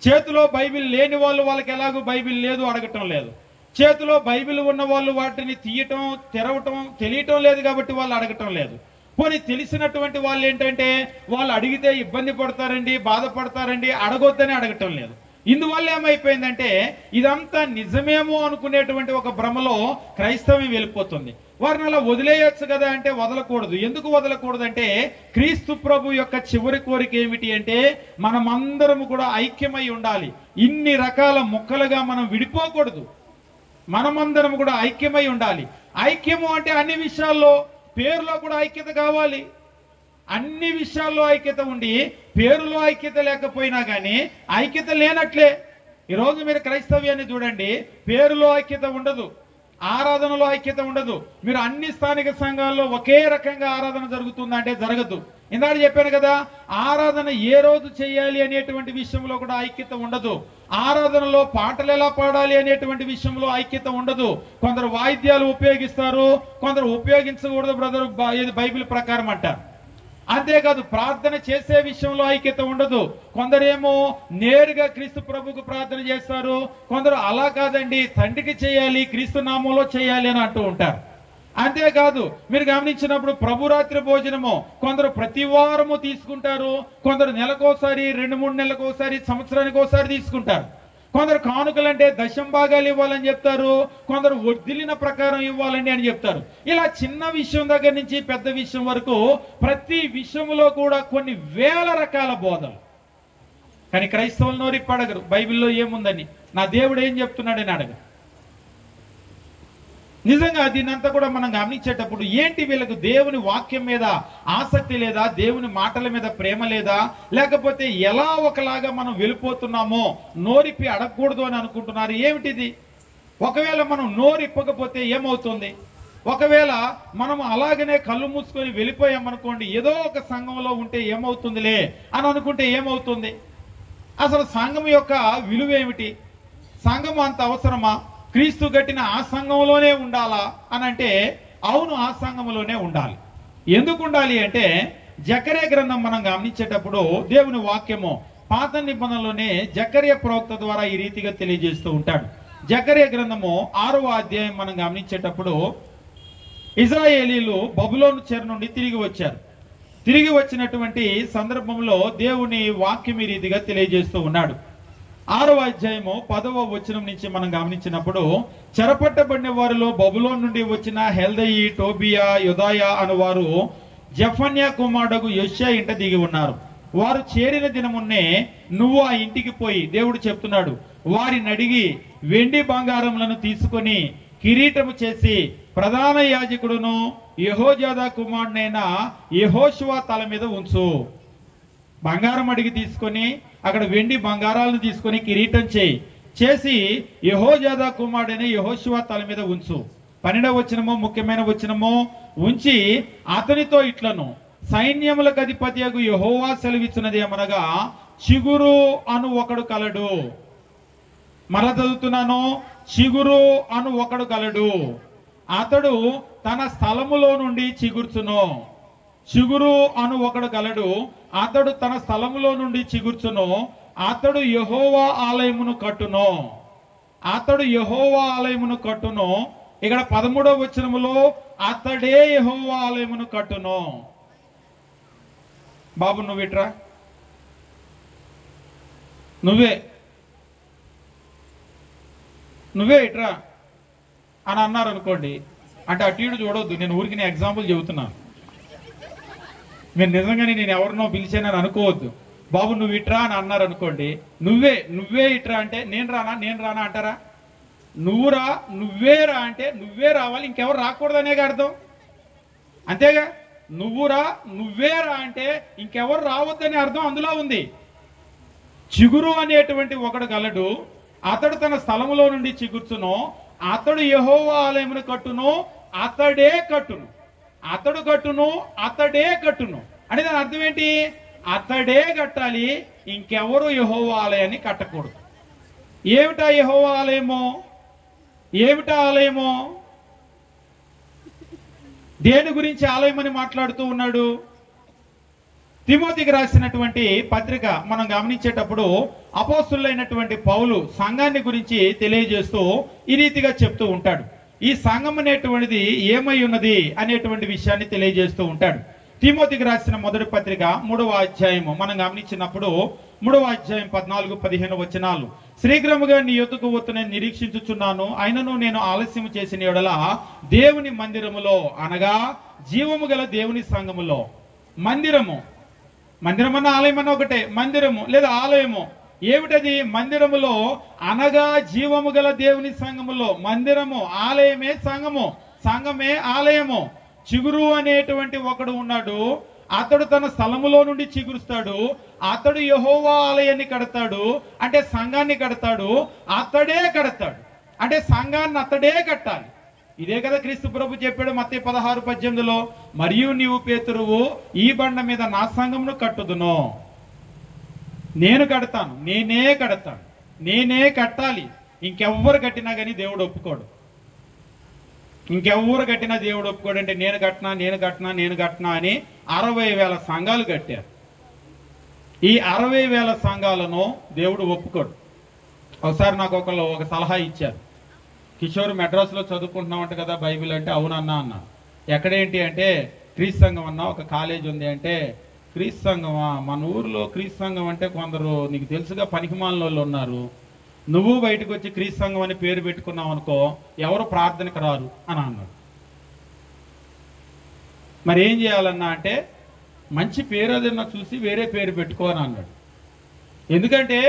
చేతిలో బైబిల్ లేని వాళ్ళు వాళ్ళకి ఎలాగో బైబిల్ లేదు అడగటం లేదు. చేతిలో బైబిల్ ఉన్న వాళ్ళు వాటిని తీయటం తెరవటం తెలియటం లేదు కాబట్టి వాళ్ళు అడగటం లేదు. పోనీ తెలిసినటువంటి వాళ్ళు ఏంటంటే వాళ్ళు అడిగితే ఇబ్బంది పడతారండి, బాధపడతారండి, అడగొద్దని అడగటం లేదు. ఇందువల్ల ఏమైపోయిందంటే ఇదంతా నిజమేమో అనుకునేటువంటి ఒక భ్రమలో క్రైస్తవం వెళ్ళిపోతుంది. వారిని అలా వదిలేయచ్చు కదా అంటే వదలకూడదు. ఎందుకు వదలకూడదు అంటే క్రీస్తు ప్రభు యొక్క చివరి కోరిక ఏమిటి అంటే మనమందరము కూడా ఐక్యమై ఉండాలి. ఇన్ని రకాల ముక్కలుగా మనం విడిపోకూడదు. మనమందరం కూడా ఐక్యమై ఉండాలి. ఐక్యము అంటే అన్ని విషయాల్లో, పేరులో కూడా ఐక్యత కావాలి. అన్ని విషయాల్లో ఐక్యత ఉండి పేరులో ఐక్యత లేకపోయినా కానీ ఐక్యత లేనట్లే. ఈరోజు మీరు క్రైస్తవ్యాన్ని చూడండి, పేరులో ఐక్యత ఉండదు, ఆరాధనలో ఐక్యత ఉండదు. మీరు అన్ని స్థానిక సంఘాల్లో ఒకే రకంగా ఆరాధన జరుగుతుందంటే జరగదు. ఇందాక చెప్పాను కదా, ఆరాధన ఏ రోజు చేయాలి అనేటువంటి విషయంలో కూడా ఐక్యత ఉండదు. ఆరాధనలో పాటలు ఎలా పాడాలి అనేటువంటి విషయంలో ఐక్యత ఉండదు. కొందరు వాయిద్యాలు ఉపయోగిస్తారు, కొందరు ఉపయోగించకూడదు బ్రదర్, బైబిల్ ప్రకారం అంటారు. అంతేకాదు ప్రార్థన చేసే విషయంలో ఐక్యత ఉండదు. కొందరేమో నేరుగా క్రీస్తు ప్రభుకు ప్రార్థన చేస్తారు, కొందరు అలా కాదండి తండ్రికి చేయాలి, క్రీస్తు నామంలో చేయాలి అని అంటూ ఉంటారు. అంతేకాదు మీరు గమనించినప్పుడు ప్రభురాత్రి భోజనము కొందరు ప్రతి వారము తీసుకుంటారు, కొందరు నెలకోసారి, 2-3 నెలలకోసారి, సంవత్సరానికి ఒకసారి తీసుకుంటారు. కొందరు కానుకలంటే దశం భాగాలు ఇవ్వాలని చెప్తారు, కొందరు వడ్డిలిన ప్రకారం ఇవ్వాలండి అని చెప్తారు. ఇలా చిన్న విషయం దగ్గర నుంచి పెద్ద విషయం వరకు ప్రతి విషయంలో కూడా కొన్ని వేల రకాల బోధలు. కానీ క్రైస్తవులు నోరిప్పి అడగరు బైబిల్లో ఏముందని, నా దేవుడు ఏం చెప్తున్నాడని అడగరు. నిజంగా దీన్నంతా కూడా మనం గమనించేటప్పుడు ఏంటి, వీళ్ళకు దేవుని వాక్యం మీద ఆసక్తి లేదా, దేవుని మాటల మీద ప్రేమ లేదా, లేకపోతే ఎలా ఒకలాగా మనం వెళ్ళిపోతున్నామో నోరిప్పి అడగకూడదు అని అనుకుంటున్నారు. ఏమిటిది? ఒకవేళ మనం నోరిప్పకపోతే ఏమవుతుంది? ఒకవేళ మనం అలాగనే కళ్ళు మూసుకొని వెళ్ళిపోయామనుకోండి, ఏదో ఒక సంఘంలో ఉంటే ఏమవుతుందిలే అని అనుకుంటే ఏమవుతుంది? అసలు సంఘం యొక్క విలువ ఏమిటి? సంఘం అంత అవసరమా? క్రీస్తు గట్టిన ఆ సంఘంలోనే ఉండాలా అని అంటే అవును, ఆ సంఘంలోనే ఉండాలి. ఎందుకు ఉండాలి అంటే జకర్యా గ్రంథం మనం గమనించేటప్పుడు దేవుని వాక్యము పాత నిబంధనలోనే జకర్యా ప్రవక్త ద్వారా ఈ రీతిగా తెలియజేస్తూ ఉంటాడు. జకర్యా గ్రంథము 6వ అధ్యాయం మనం గమనించేటప్పుడు ఇశ్రాయేలీలు బబులోను చెర నుండి తిరిగి వచ్చారు. తిరిగి వచ్చినటువంటి సందర్భంలో దేవుని వాక్యం ఈ రీతిగా తెలియజేస్తూ ఉన్నాడు. 6వ అధ్యాయము 10వ వచనం నుంచి మనం గమనించినప్పుడు చెరపట్టబడిన వారిలో బబులోన్ నుండి వచ్చిన హెల్దయి, టోబియా, యోదాయా అను వారు జెఫన్యా కుమారుడు యోషియా ఇంట దిగి ఉన్నారు. వారు చేరిన దినమున్నే నువ్వు ఆ ఇంటికి పోయి, దేవుడు చెప్తున్నాడు, వారిని అడిగి వెండి బంగారములను తీసుకొని కిరీటము చేసి ప్రధాన యాజకుడును యెహోజాదా కుమారుడైన యెహోషువ తల మీద ఉంచు. బంగారం అడిగి తీసుకొని అక్కడ వెండి బంగారాలను తీసుకొని కిరీటం చేసి యెహోజాదా కుమారుడైన యెహోషువ తల మీద ఉంచు. 12వ వచనము ముఖ్యమైన వచనము, ఉంచి అతనితో ఇట్లను, సైన్యములకు అధిపతియగు యెహోవా సెలవిచ్చినది ఏమనగా, చిగురు అను ఒకడు కలడు. మరల చదువుతున్నాను, చిగురు అను ఒకడు కలడు, అతడు తన స్థలములో నుండి చిగుర్చును. చిగురు అను ఒకడు కలడు, అతడు తన స్థలములో నుండి చిగుర్చును. అతడు యెహోవా ఆలయమును కట్టును. అతడు యెహోవా ఆలయమును కట్టును. ఇక్కడ 13వ వచనములో అతడే యెహోవా ఆలయమును కట్టును. బాబు నువ్వు ఇట్రా, నువ్వే ఇట్రా అని అన్నారు అనుకోండి, అంటే అటు ఇటు చూడొద్దు, నేను ఊరికి నేను ఎగ్జాంపుల్ చెబుతున్నాను. మీరు నిజంగానే నేను ఎవరినో పిలిచానని అనుకోవద్దు. బాబు నువ్వు ఇట్రా అని అన్నారు అనుకోండి, నువ్వే ఇట్రా అంటే నేను రానా అంటారా? నువ్వే రా అంటే నువ్వే రావాలి, ఇంకెవరు రాకూడదనే అర్థం. అంతేగా, నువ్వే రా అంటే ఇంకెవరు రావద్దనే అర్థం అందులో ఉంది. చిగురు అనేటువంటి ఒకడు గలడు, అతడు తన స్థలములో నుండి చిగుర్చును. అతడు యెహోవా ఆలయమును కట్టును, అతడే కట్టును. అతడు కట్టును, అతడే కట్టును అంటే దాని అర్థం ఏంటి? అతడే కట్టాలి, ఇంకెవరు యెహోవా ఆలయాన్ని కట్టకూడదు. ఏమిటా యెహోవా ఆలయము? ఏమిటా ఆలయము? దేని గురించి ఆలయం అని మాట్లాడుతూ ఉన్నాడు? తిమోతికి రాసినటువంటి పత్రిక మనం గమనించేటప్పుడు అపోస్తులైనటువంటి పౌలు సంఘాన్ని గురించి తెలియజేస్తూ ఈ రీతిగా చెప్తూ ఉంటాడు. ఈ సంఘం అనేటువంటిది ఏమై ఉన్నది అనేటువంటి విషయాన్ని తెలియజేస్తూ ఉంటాడు. తిమోతికి రాసిన మొదటి పత్రిక 3వ అధ్యాయము మనం గమనించినప్పుడు 3వ అధ్యాయం 14-15 వచనాలు, శీఘ్రముగా నీ యొద్దకు వత్తునని నిరీక్షించుచున్నాను, అయినను నేను ఆలస్యం చేసిన యెడల దేవుని మందిరములో అనగా జీవము గల దేవుని సంఘములో, మందిరము అన్న ఆలయం అన్న ఒకటే, మందిరము లేదా ఆలయము ఏమిటది? మందిరములో అనగా జీవము గల దేవుని సంఘములో. మందిరము ఆలయమే సంఘము, సంఘమే ఆలయము. చిగురు అనేటువంటి ఒకడు ఉన్నాడు, అతడు తన స్థలములో నుండి చిగురుస్తాడు. అతడు యెహోవా ఆలయాన్ని కడతాడు అంటే సంఘాన్ని కడతాడు, అతడే కడతాడు అంటే సంఘాన్ని అతడే కట్టాలి. ఇదే కదా క్రీస్తు ప్రభు చెప్పాడు మత్తయి 16:18, మరియు నీవు పేతురువు, ఈ బండ మీద నా సంఘమును కట్టుదును. నేను కడతాను, నేనే కట్టాలి. ఇంకెవ్వరు కట్టినా కానీ దేవుడు ఒప్పుకోడు. ఇంకెవ్వరు కట్టినా దేవుడు ఒప్పుకోడు. అంటే నేను కట్టినా అని 60,000 సంఘాలు కట్టారు. ఈ 60,000 సంఘాలను దేవుడు ఒప్పుకోడు. ఒకసారి నాకు ఒక సలహా ఇచ్చారు. కిషోర్ మెడ్రాస్లో చదువుకుంటున్నామంట కదా బైబిల్ అంటే, అవునన్నా అన్న. ఎక్కడేంటి అంటే, క్రీస్తు సంఘం అన్న ఒక కాలేజ్ ఉంది అంటే, క్రీస్తు సంఘమా? మన ఊర్లో క్రీస్తు సంఘం అంటే కొందరు నీకు తెలుసుగా పనికిమాలిన వాళ్ళు ఉన్నారు. నువ్వు బయటకు వచ్చి క్రీస్తు సంఘం అని పేరు పెట్టుకున్నావు అనుకో, ఎవరు ప్రార్థనకు రారు అని అన్నాడు. మరి ఏం చేయాలన్నా అంటే మంచి పేరు ఏదన్నా చూసి వేరే పేరు పెట్టుకో అని అన్నాడు. ఎందుకంటే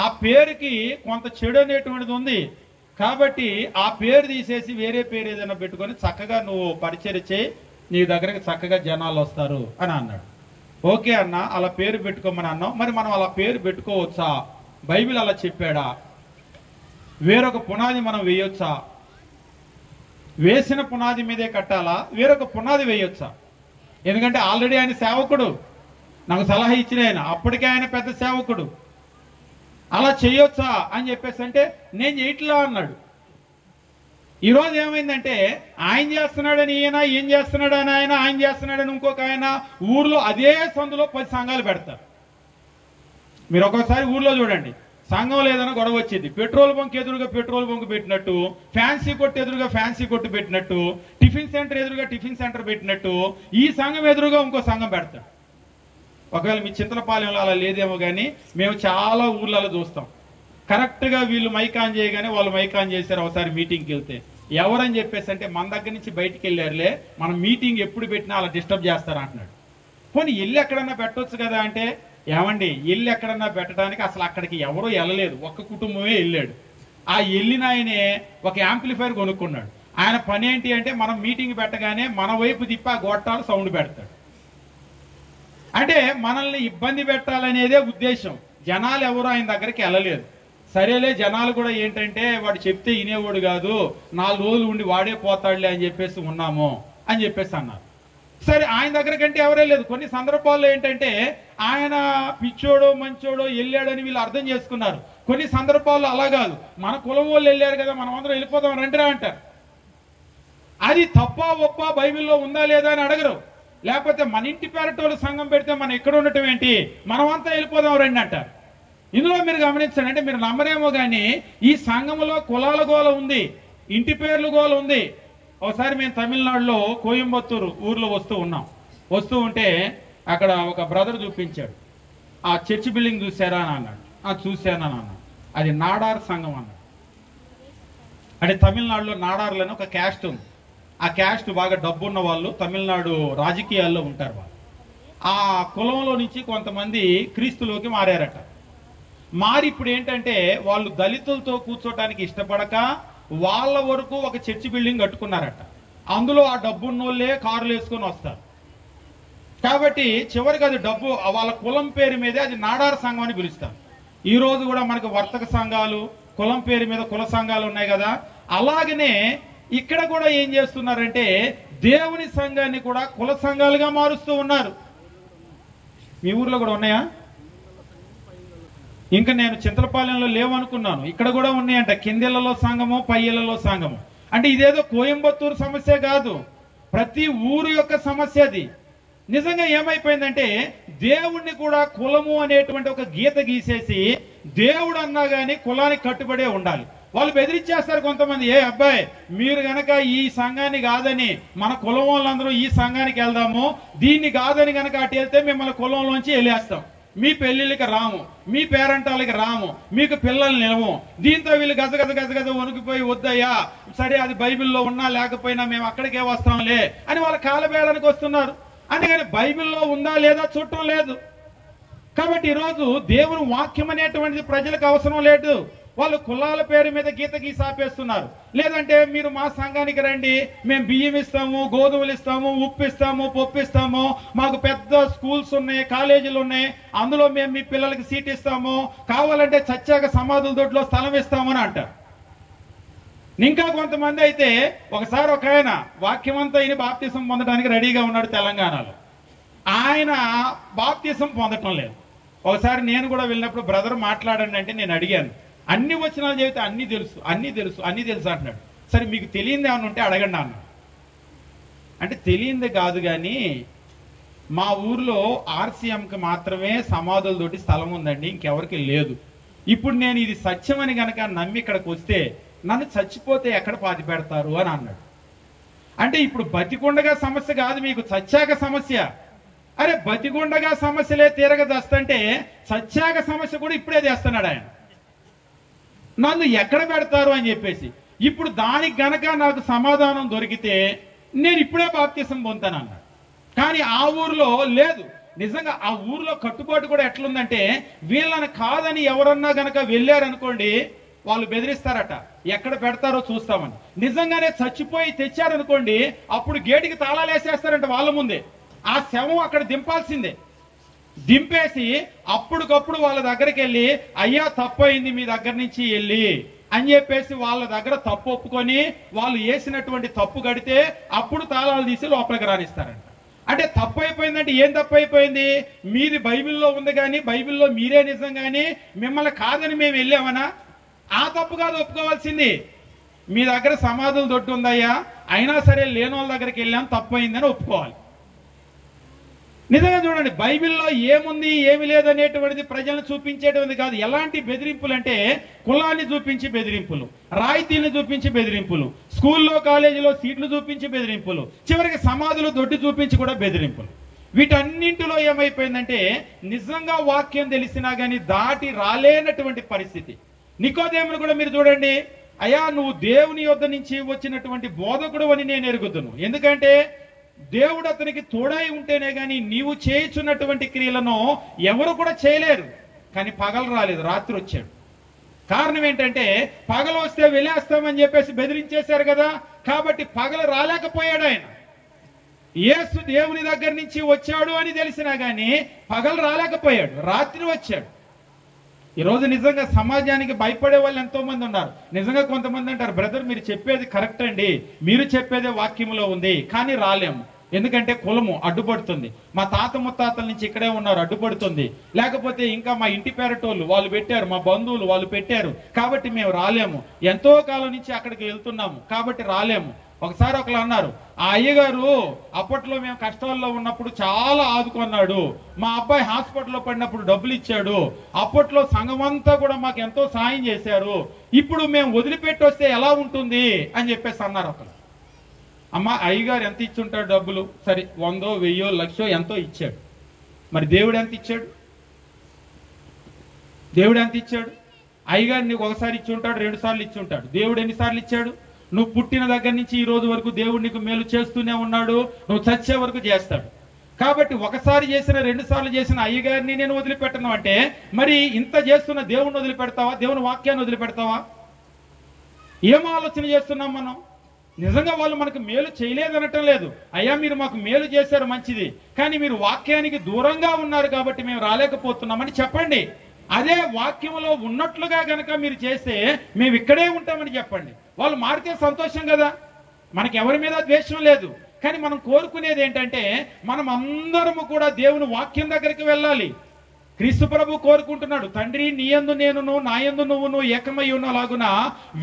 ఆ పేరుకి కొంత చెడు అనేటువంటిది ఉంది కాబట్టి ఆ పేరు తీసేసి వేరే పేరు ఏదైనా పెట్టుకొని చక్కగా నువ్వు పరిచయం చేయి, నీ దగ్గరకు చక్కగా జనాలు వస్తారు అని అన్నాడు. ఓకే అన్న, అలా పేరు పెట్టుకోమని అన్నాం. మరి మనం అలా పేరు పెట్టుకోవచ్చా? బైబిల్ అలా చెప్పాడా? వేరొక పునాది మనం వేయొచ్చా? వేసిన పునాది మీదే కట్టాలా? వేరొక పునాది వేయొచ్చా? ఎందుకంటే ఆల్రెడీ ఆయన సేవకుడు, నాకు సలహా ఇచ్చిన ఆయన, అప్పటికే ఆయన పెద్ద సేవకుడు. అలా చేయొచ్చా అని చెప్పేసి అంటే నేను చేయట్లా అన్నాడు. ఈరోజు ఏమైందంటే ఆయన చేస్తున్నాడని ఈయన, ఏం చేస్తున్నాడని ఆయన చేస్తున్నాడని ఇంకొక ఆయన, ఊర్లో అదే సందులో 10 సంఘాలు పెడతారు. మీరు ఒక్కోసారి ఊర్లో చూడండి, సంఘం లేదన్నా గొడవ వచ్చేది. పెట్రోల్ బంక్ ఎదురుగా పెట్రోల్ బంక్ పెట్టినట్టు, ఫ్యాన్సీ కొట్టు ఎదురుగా ఫ్యాన్సీ కొట్టు పెట్టినట్టు, టిఫిన్ సెంటర్ ఎదురుగా టిఫిన్ సెంటర్ పెట్టినట్టు ఈ సంఘం ఎదురుగా ఇంకో సంఘం పెడతాడు. ఒకవేళ మీ చింతలపాలెంలో అలా లేదేమో కానీ మేము చాలా ఊర్లలో చూస్తాం. కరెక్ట్గా వీళ్ళు మైక్ ఆన్ చేయగానే వాళ్ళు మైక్ ఆన్ చేశారు. ఒకసారి మీటింగ్కి వెళ్తే ఎవరని చెప్పేసి అంటే మన దగ్గర నుంచి బయటికి వెళ్ళారులే, మనం మీటింగ్ ఎప్పుడు పెట్టినా అలా డిస్టర్బ్ చేస్తారు అంటున్నాడు. పోనీ ఇల్లు ఎక్కడన్నా పెట్టవచ్చు కదా అంటే, ఏమండి ఇల్లు ఎక్కడన్నా పెట్టడానికి అసలు అక్కడికి ఎవరూ వెళ్ళలేదు, ఒక్క కుటుంబమే వెళ్ళాడు. ఆ వెళ్ళిన ఆయనే ఒక యాంప్లిఫైర్ కొనుక్కున్నాడు. ఆయన పని ఏంటి అంటే మనం మీటింగ్ పెట్టగానే మన వైపు తిప్పి ఆ గొట్టాలు సౌండ్ పెడతాడు. అంటే మనల్ని ఇబ్బంది పెట్టాలనేదే ఉద్దేశం. జనాలు ఎవరు ఆయన దగ్గరికి వెళ్ళలేదు. సరేలే, జనాలు కూడా ఏంటంటే వాడు చెప్తే వినేవాడు కాదు, 4 రోజులు ఉండి వాడే పోతాడులే అని చెప్పేసి ఉన్నాము అని చెప్పేసి అన్నారు. సరే, ఆయన దగ్గర కంటే ఎవరే లేదు. కొన్ని సందర్భాల్లో ఏంటంటే ఆయన పిచ్చోడో మంచోడో వెళ్ళాడని వీళ్ళు అర్థం చేసుకున్నారు. కొన్ని సందర్భాల్లో అలా కాదు, మన కులం వాళ్ళు వెళ్ళారు కదా, మనం అందరం వెళ్ళిపోదాం రండిరా అంటారు. అది తప్ప ఒప్ప బైబిల్లో ఉందా లేదా అని అడగరు. లేకపోతే మన ఇంటి పేరటోళ్ళు సంఘం పెడితే మనం ఎక్కడ ఉండటం ఏంటి, మనమంతా వెళ్ళిపోదాం రండి అంటారు. ఇందులో మీరు గమనించండి, అంటే మీరు నమ్మరేమో కానీ ఈ సంఘంలో కులాల గోల ఉంది, ఇంటి పేర్లు గోల ఉంది. ఒకసారి మేము తమిళనాడులో కోయంబత్తూరు ఊర్లో వస్తూ ఉంటే అక్కడ ఒక బ్రదర్ చూపించాడు. ఆ చర్చ్ బిల్డింగ్ చూసారా అని అన్నాడు. చూశానని అన్నాడు. అది నాడార్ సంఘం అన్నాడు. అంటే తమిళనాడులో నాడార్లని ఒక క్యాస్ట్ ఉంది. ఆ క్యాస్ట్ బాగా డబ్బున్న వాళ్ళు, తమిళనాడు రాజకీయాల్లో ఉంటారు వాళ్ళు. ఆ కులంలో నుంచి కొంతమంది క్రీస్తులోకి మారారట. మారి ఇప్పుడు ఏంటంటే వాళ్ళు దళితులతో కూర్చోటానికి ఇష్టపడక వాళ్ళ వరకు ఒక చర్చి బిల్డింగ్ కట్టుకున్నారట. అందులో ఆ డబ్బున్నోళ్ళే కార్లు వేసుకొని వస్తారు. కాబట్టి చివరికి అది డబ్బు వాళ్ళ కులం పేరు మీదే అది నాడార్ సంఘం అని పిలుస్తారు. ఈ రోజు కూడా మనకు వర్తక సంఘాలు, కులం పేరు మీద కుల సంఘాలు ఉన్నాయి కదా. అలాగనే ఇక్కడ కూడా ఏం చేస్తున్నారంటే దేవుని సంఘాన్ని కూడా కుల సంఘాలుగా మారుస్తూ ఉన్నారు. మీ ఊర్లో కూడా ఉన్నాయా? ఇంకా నేను చింతలపాలెంలో లేవనుకున్నాను, ఇక్కడ కూడా ఉన్నాయంట. కిందిళ్లలో సంఘము, పై ఇళ్లలో సంఘము. అంటే ఇదేదో కోయంబత్తూరు సమస్య కాదు, ప్రతి ఊరు యొక్క సమస్య అది. నిజంగా ఏమైపోయిందంటే దేవుణ్ణి కూడా కులము అనేటువంటి ఒక గీత గీసేసి దేవుడు అన్నా కానీ కులానికి కట్టుబడే ఉండాలి. వాళ్ళు బెదిరించేస్తారు కొంతమంది. ఏ అబ్బాయి, మీరు గనక ఈ సంఘాన్ని కాదని మన కులం వాళ్ళందరూ ఈ సంఘానికి వెళ్దాము, దీన్ని కాదని గనక అటు వెళ్తే మిమ్మల్ని కులంలోంచి వెళ్ళేస్తాం, మీ పెళ్లిళ్ళకి రాము, మీ పేరంటాలకి రాము, మీకు పిల్లలు నిలము. దీంతో వీళ్ళు గజ వణుకుపోయి వద్దయ్యా, సరే అది బైబిల్లో ఉన్నా లేకపోయినా మేము అక్కడికే వస్తాంలే అని వాళ్ళ కాలబేడానికి వస్తున్నారు. అందుకని బైబిల్లో ఉందా లేదా చూడటం లేదు. కాబట్టి ఈరోజు దేవుని వాక్యం అనేటువంటిది ప్రజలకు అవసరం లేదు. వాళ్ళు కులాల పేరు మీద గీత గీసి ఆపేస్తున్నారు. లేదంటే మీరు మా సంఘానికి రండి, మేము బియ్యం ఇస్తాము, గోధుమలు ఇస్తాము, ఉప్పు ఇస్తాము, పప్పు ఇస్తాము, మాకు పెద్ద స్కూల్స్ ఉన్నాయి, కాలేజీలు ఉన్నాయి, అందులో మేము మీ పిల్లలకి సీట్ ఇస్తాము, కావాలంటే చచ్చాక సమాధుల దొడ్లో స్థలం ఇస్తామని అంటారు. ఇంకా కొంతమంది అయితే ఒకసారి ఒక ఆయన వాక్యమంతా ఈయన బాప్తిసం పొందడానికి రెడీగా ఉన్నాడు తెలంగాణలో. ఆయన బాప్తిసం పొందటం లేదు. ఒకసారి నేను కూడా వెళ్ళినప్పుడు బ్రదర్ మాట్లాడండి అంటే నేను అడిగాను. అన్ని వచనాలు చెబితే అన్ని తెలుసు అంటున్నాడు. సరే మీకు తెలియంది ఏమన్నా ఉంటే అడగండి అన్నాడు. అంటే తెలియంది కాదు కానీ మా ఊర్లో ఆర్సీఎంకి మాత్రమే సమాధులతోటి స్థలం ఉందండి, ఇంకెవరికి లేదు. ఇప్పుడు నేను ఇది సత్యమని గనక నమ్మి ఇక్కడికి వస్తే నన్ను చచ్చిపోతే ఎక్కడ పాతి పెడతారు అని అన్నాడు. అంటే ఇప్పుడు బతికుండగా సమస్య కాదు, మీకు చచ్చాక సమస్య. అరే బతికుండగా సమస్యలే తీరగ తెస్తంటే చచ్చాక సమస్య కూడా ఇప్పుడే తెస్తున్నాడు ఆయన. నన్ను ఎక్కడ పెడతారు అని చెప్పేసి. ఇప్పుడు దానికి గనక నాకు సమాధానం దొరికితే నేను ఇప్పుడే బాప్తిసం పొందుతానన్నాడు. కానీ ఆ ఊర్లో లేదు. నిజంగా ఆ ఊర్లో కట్టుబాటు కూడా ఎట్లుందంటే, వీళ్ళని కాదని ఎవరన్నా గనక వెళ్ళారనుకోండి, వాళ్ళు బెదిరిస్తారట, ఎక్కడ పెడతారో చూస్తామని. నిజంగానే చచ్చిపోయి తెచ్చారనుకోండి, అప్పుడు గేటుకి తాళాలు వేసేస్తారంట వాళ్ళ ముందే. ఆ శవం అక్కడ దింపాల్సిందే. దింపేసి అప్పటికప్పుడు వాళ్ళ దగ్గరికి వెళ్ళి, అయ్యా తప్పు అయింది మీ దగ్గర నుంచి వెళ్ళి అని చెప్పేసి వాళ్ళ దగ్గర తప్పు ఒప్పుకొని వాళ్ళు వేసినటువంటి తప్పు కడితే అప్పుడు తాళాలు తీసి లోపలికి రానిస్తారంట. అంటే తప్పు అయిపోయిందంటే ఏం తప్పు అయిపోయింది? మీది బైబిల్లో ఉంది కానీ, బైబిల్లో మీరే నిజం కానీ మిమ్మల్ని కాదని మేము వెళ్ళామనా? ఆ తప్పు కాదు ఒప్పుకోవాల్సింది. మీ దగ్గర సమాధులు దొడ్డు ఉందయ్యా, అయినా సరే లేని వాళ్ళ దగ్గరికి వెళ్ళాం, తప్పు అయిందని ఒప్పుకోవాలి. నిజంగా చూడండి, బైబిల్లో ఏముంది ఏమి లేదనేటువంటిది ప్రజలను చూపించేటువంటిది కాదు. ఎలాంటి బెదిరింపులు అంటే, కులాన్ని చూపించి బెదిరింపులు, రాయితీలను చూపించి బెదిరింపులు, స్కూల్లో కాలేజీలో సీట్లు చూపించి బెదిరింపులు, చివరికి సమాధులు దొడ్డి చూపించి కూడా బెదిరింపులు. వీటన్నింటిలో ఏమైపోయిందంటే, నిజంగా వాక్యం తెలిసినా కానీ దాటి రాలేనటువంటి పరిస్థితి. నికోదేమును కూడా మీరు చూడండి, అయ్యా నువ్వు దేవుని యొద్ద నుంచి వచ్చినటువంటి బోధకుడు అని నేను ఎరుగుదును, ఎందుకంటే దేవుడు అతనికి తోడై ఉంటేనే గాని నీవు చేయుచున్నటువంటి క్రియలను ఎవరు కూడా చేయలేరు. కానీ పగలు రాలేదు, రాత్రి వచ్చాడు. కారణం ఏంటంటే, పగలు వస్తే వెళ్ళేస్తామని చెప్పేసి బెదిరించేశారు కదా, కాబట్టి పగలు రాలేకపోయాడు ఆయన. యేసు దేవుని దగ్గర నుంచి వచ్చాడు అని తెలిసినా గాని పగలు రాలేకపోయాడు, రాత్రి వచ్చాడు. ఈరోజు నిజంగా సమాజానికి భయపడే వాళ్ళు ఎంతో మంది ఉన్నారు. నిజంగా కొంతమంది అంటారు, బ్రదర్ మీరు చెప్పేది కరెక్ట్ అండి, మీరు చెప్పేదే వాక్యంలో ఉంది, కానీ రాలేము, ఎందుకంటే కులము అడ్డుపడుతుంది, మా తాత ముత్తాతల నుంచి ఇక్కడే ఉన్నారు అడ్డుపడుతుంది, లేకపోతే ఇంకా మా ఇంటి పేరటోళ్ళు వాళ్ళు పెట్టారు, మా బంధువులు వాళ్ళు పెట్టారు, కాబట్టి మేము రాలేము, ఎంతో కాలం నుంచి అక్కడికి వెళ్తున్నాము కాబట్టి రాలేము. ఒకసారి ఒకరు అన్నారు, ఆ అయ్యగారు అప్పట్లో మేము కష్టాల్లో ఉన్నప్పుడు చాలా ఆదుకున్నాడు, మా అబ్బాయి హాస్పిటల్లో పడినప్పుడు డబ్బులు ఇచ్చాడు, అప్పట్లో సంఘం అంతా కూడా మాకు ఎంతో సాయం చేశారు, ఇప్పుడు మేము వదిలిపెట్టి వస్తే ఎలా ఉంటుంది అని చెప్పేసి అన్నారు ఒకరు. అమ్మ అయ్యగారు ఎంత ఇచ్చుంటాడు డబ్బులు? సరే 100, 1000, 1,00,000 ఎంతో ఇచ్చాడు. మరి దేవుడు ఎంత ఇచ్చాడు? దేవుడు ఎంత ఇచ్చాడు? అయ్యగారు నీకు ఒకసారి ఇచ్చి ఉంటాడు, 2 సార్లు ఇచ్చి ఉంటాడు. దేవుడు ఎన్నిసార్లు ఇచ్చాడు? నువ్వు పుట్టిన దగ్గర నుంచి ఈ రోజు వరకు దేవుడు నీకు మేలు చేస్తూనే ఉన్నాడు, నువ్వు చచ్చే వరకు చేస్తాడు. కాబట్టి ఒకసారి చేసిన 2 సార్లు చేసిన అయ్యగారిని నేను వదిలిపెట్టను అంటే, మరి ఇంత చేస్తున్న దేవుడిని వదిలిపెడతావా? దేవుని వాక్యాన్ని వదిలిపెడతావా? ఏం ఆలోచన చేస్తున్నాం మనం? నిజంగా వాళ్ళు మనకు మేలు చేయలేదనటం లేదు, అయ్యా మీరు మాకు మేలు చేశారు మంచిది, కానీ మీరు వాక్యానికి దూరంగా ఉన్నారు కాబట్టి మేము రాలేకపోతున్నామని చెప్పండి. అదే వాక్యంలో ఉన్నట్లుగా గనక మీరు చేస్తే మేము ఇక్కడే ఉంటామని చెప్పండి. వాళ్ళు మారితే సంతోషం కదా, మనకి ఎవరి మీద ద్వేషం లేదు. కానీ మనం కోరుకునేది ఏంటంటే, మనం అందరము కూడా దేవుని వాక్యం దగ్గరికి వెళ్ళాలి. క్రీస్తు ప్రభు కోరుకుంటున్నాడు, తండ్రి నీ యందు నేనును నా యందు నువ్వును ఏకమై ఉన్నలాగున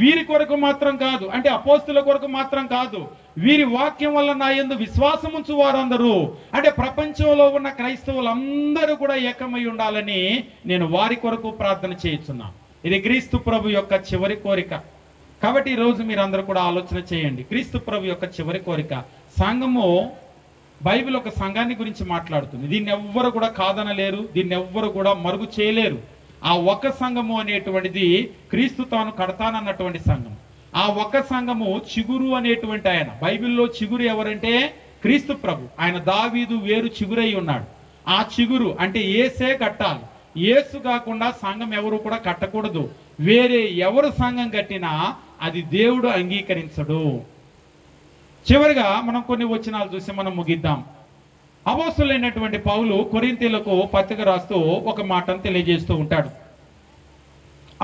వీరి కొరకు మాత్రం కాదు, అంటే అపోస్తుల కొరకు మాత్రం కాదు, వీరి వాక్యం వల్ల నా యందు విశ్వాసం ఉంచు వారందరూ, అంటే ప్రపంచంలో ఉన్న క్రైస్తవులందరూ కూడా ఏకమై ఉండాలని నేను వారి కొరకు ప్రార్థన చేయుచున్నాను. ఇది క్రీస్తు ప్రభు యొక్క చివరి కోరిక. కాబట్టి ఈరోజు మీరందరూ కూడా ఆలోచన చేయండి. క్రీస్తు ప్రభు యొక్క చివరి కోరిక, సంఘము, బైబిల్ ఒక సంఘాన్ని గురించి మాట్లాడుతుంది. దీన్ని ఎవ్వరు కూడా కాదనలేరు, దీన్ని ఎవ్వరు కూడా మరుగు చేయలేరు. ఆ ఒక్క సంఘము అనేటువంటిది క్రీస్తు తాను కడతానన్నటువంటి సంఘం. ఆ ఒక్క సంఘము చిగురు అనేటువంటి ఆయన. బైబిల్లో చిగురు ఎవరంటే క్రీస్తు ప్రభు. ఆయన దావీదు వేరు చిగురై ఉన్నాడు. ఆ చిగురు అంటే యేసే కట్టాలి. యేసు కాకుండా సంఘం ఎవరు కూడా కట్టకూడదు. వేరే ఎవరు సంఘం కట్టినా అది దేవుడు అంగీకరించడు. చివరిగా మనం కొన్ని వచనాలు చూసి మనం ముగిద్దాం. అపోస్తలుడైనటువంటి పౌలు కొరింథీయులకు పత్రిక రాస్తూ ఒక మాటను తెలియజేస్తూ ఉంటాడు.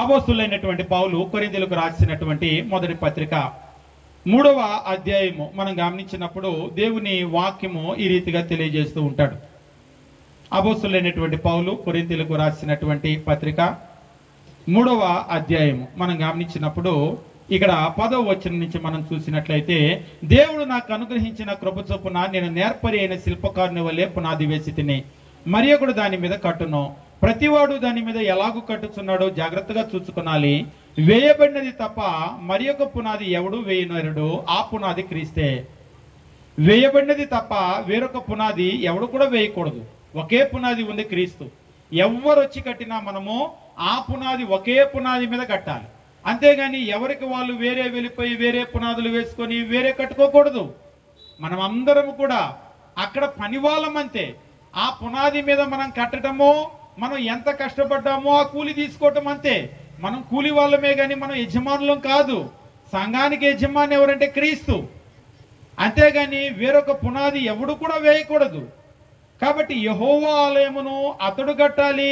అపోస్తలుడైనటువంటి పౌలు కొరింథీయులకు రాసినటువంటి మొదటి పత్రిక 3వ అధ్యాయము మనం గమనించినప్పుడు దేవుని వాక్యము ఈ రీతిగా తెలియజేస్తూ ఉంటాడు. అపోస్తలుడైనటువంటి పౌలు కొరింథీయులకు రాసినటువంటి పత్రిక 3వ అధ్యాయము మనం గమనించినప్పుడు ఇక్కడ 10వ వచనం నుంచి మనం చూసినట్లయితే, దేవుడు నాకు అనుగ్రహించిన కృప చొప్పున నేను నేర్పరి అయిన శిల్పకారుని వలె పునాది వేసి తిని, మరి ఒకడు దాని మీద కట్టును, ప్రతివాడు దాని మీద ఎలాగూ కట్టుచున్నాడో జాగ్రత్తగా చూసుకునాలి. వేయబడినది తప్ప మరి ఒక పునాది ఎవడు వేయనరుడు, ఆ పునాది క్రీస్తే. వేయబడినది తప్ప వేరొక పునాది ఎవడు కూడా వేయకూడదు. ఒకే పునాది ఉంది, క్రీస్తు. ఎవరు వచ్చి కట్టినా మనము ఆ పునాది, ఒకే పునాది మీద కట్టాలి. అంతేగాని ఎవరికి వాళ్ళు వేరే వెళ్ళిపోయి వేరే పునాదులు వేసుకొని వేరే కట్టుకోకూడదు. మనం అందరం కూడా అక్కడ పనివాళ్ళం అంతే. ఆ పునాది మీద మనం కట్టడమో, మనం ఎంత కష్టపడ్డామో ఆ కూలి తీసుకోవటం అంతే. మనం కూలి వాళ్ళమే కానీ మనం యజమానులం కాదు. సంఘానికి యజమాని ఎవరంటే క్రీస్తు. అంతేగాని వేరొక పునాది ఎవడు కూడా వేయకూడదు. కాబట్టి యెహోవా ఆలయమును అతడు కట్టాలి,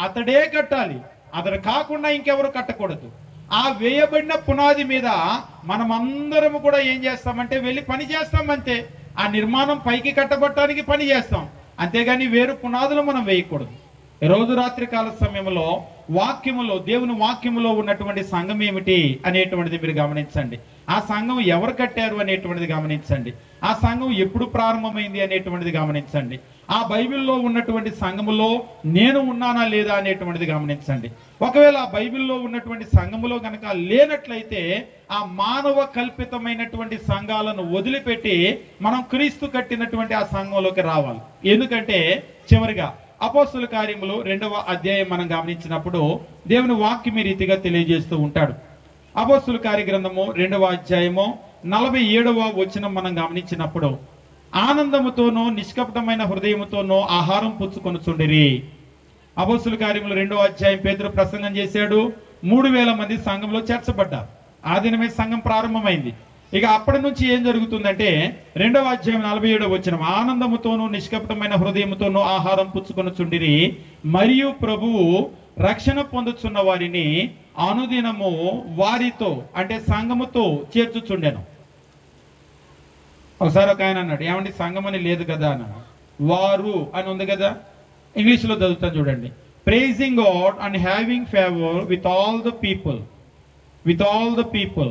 అతడే కట్టాలి, అతడు కాకుండా ఇంకెవరు కట్టకూడదు. ఆ వేయబడిన పునాది మీద మనం అందరము కూడా ఏం చేస్తామంటే వెళ్ళి పని చేస్తాం అంతే. ఆ నిర్మాణం పైకి కట్టబట్టడానికి పని చేస్తాం, అంతేగాని వేరు పునాదులు మనం వేయకూడదు. రోజు రాత్రి కాల సమయంలో వాక్యములో, దేవుని వాక్యములో ఉన్నటువంటి సంఘం ఏమిటి అనేటువంటిది మీరు గమనించండి. ఆ సంఘం ఎవరు కట్టారు అనేటువంటిది గమనించండి. ఆ సంఘం ఎప్పుడు ప్రారంభమైంది అనేటువంటిది గమనించండి. ఆ బైబిల్లో ఉన్నటువంటి సంఘములో నేను ఉన్నానా లేదా అనేటువంటిది గమనించండి. ఒకవేళ ఆ బైబిల్లో ఉన్నటువంటి సంఘములో కనుక లేనట్లయితే ఆ మానవ కల్పితమైనటువంటి సంఘాలను వదిలిపెట్టి మనం క్రీస్తు కట్టినటువంటి ఆ సంఘంలోకి రావాలి. ఎందుకంటే చివరిగా అపోస్తుల కార్యములు 2వ అధ్యాయం మనం గమనించినప్పుడు దేవుని వాక్యం ఈ రీతిగా తెలియజేస్తూ ఉంటాడు. అపోస్తుల కార్య గ్రంథము 2వ అధ్యాయము 47వ వచనం మనం గమనించినప్పుడు, ఆనందముతోనూ నిష్కపటమైన హృదయముతోనూ ఆహారం పుచ్చుకొనుచుండిరి. అపోస్తుల కార్యములు 2వ అధ్యాయం పేతురు ప్రసంగం చేశాడు. 3000 మంది సంఘంలో చేర్చబడ్డారు. ఆ దినమే సంఘం ప్రారంభమైంది. ఇక అప్పటి నుంచి ఏం జరుగుతుందంటే 2వ అధ్యాయం 47వ వచనం, ఆనందముతోనూ నిష్కపటమైన హృదయముతోనూ ఆహారం పుచ్చుకొనుచుండిరి, మరియు ప్రభువు రక్షణ పొందుచున్న వారిని అనుదినము వారితో అంటే సంఘముతో చేర్చుచుండెను. ఒకసారి ఒక ఆయన అన్నాడు, ఏమండి సంఘం అని లేదు కదా అన్నాడు. వారు అని ఉంది కదా, ఇంగ్లీష్లో చదువుతాను చూడండి. Pricing God and having favour with all the people,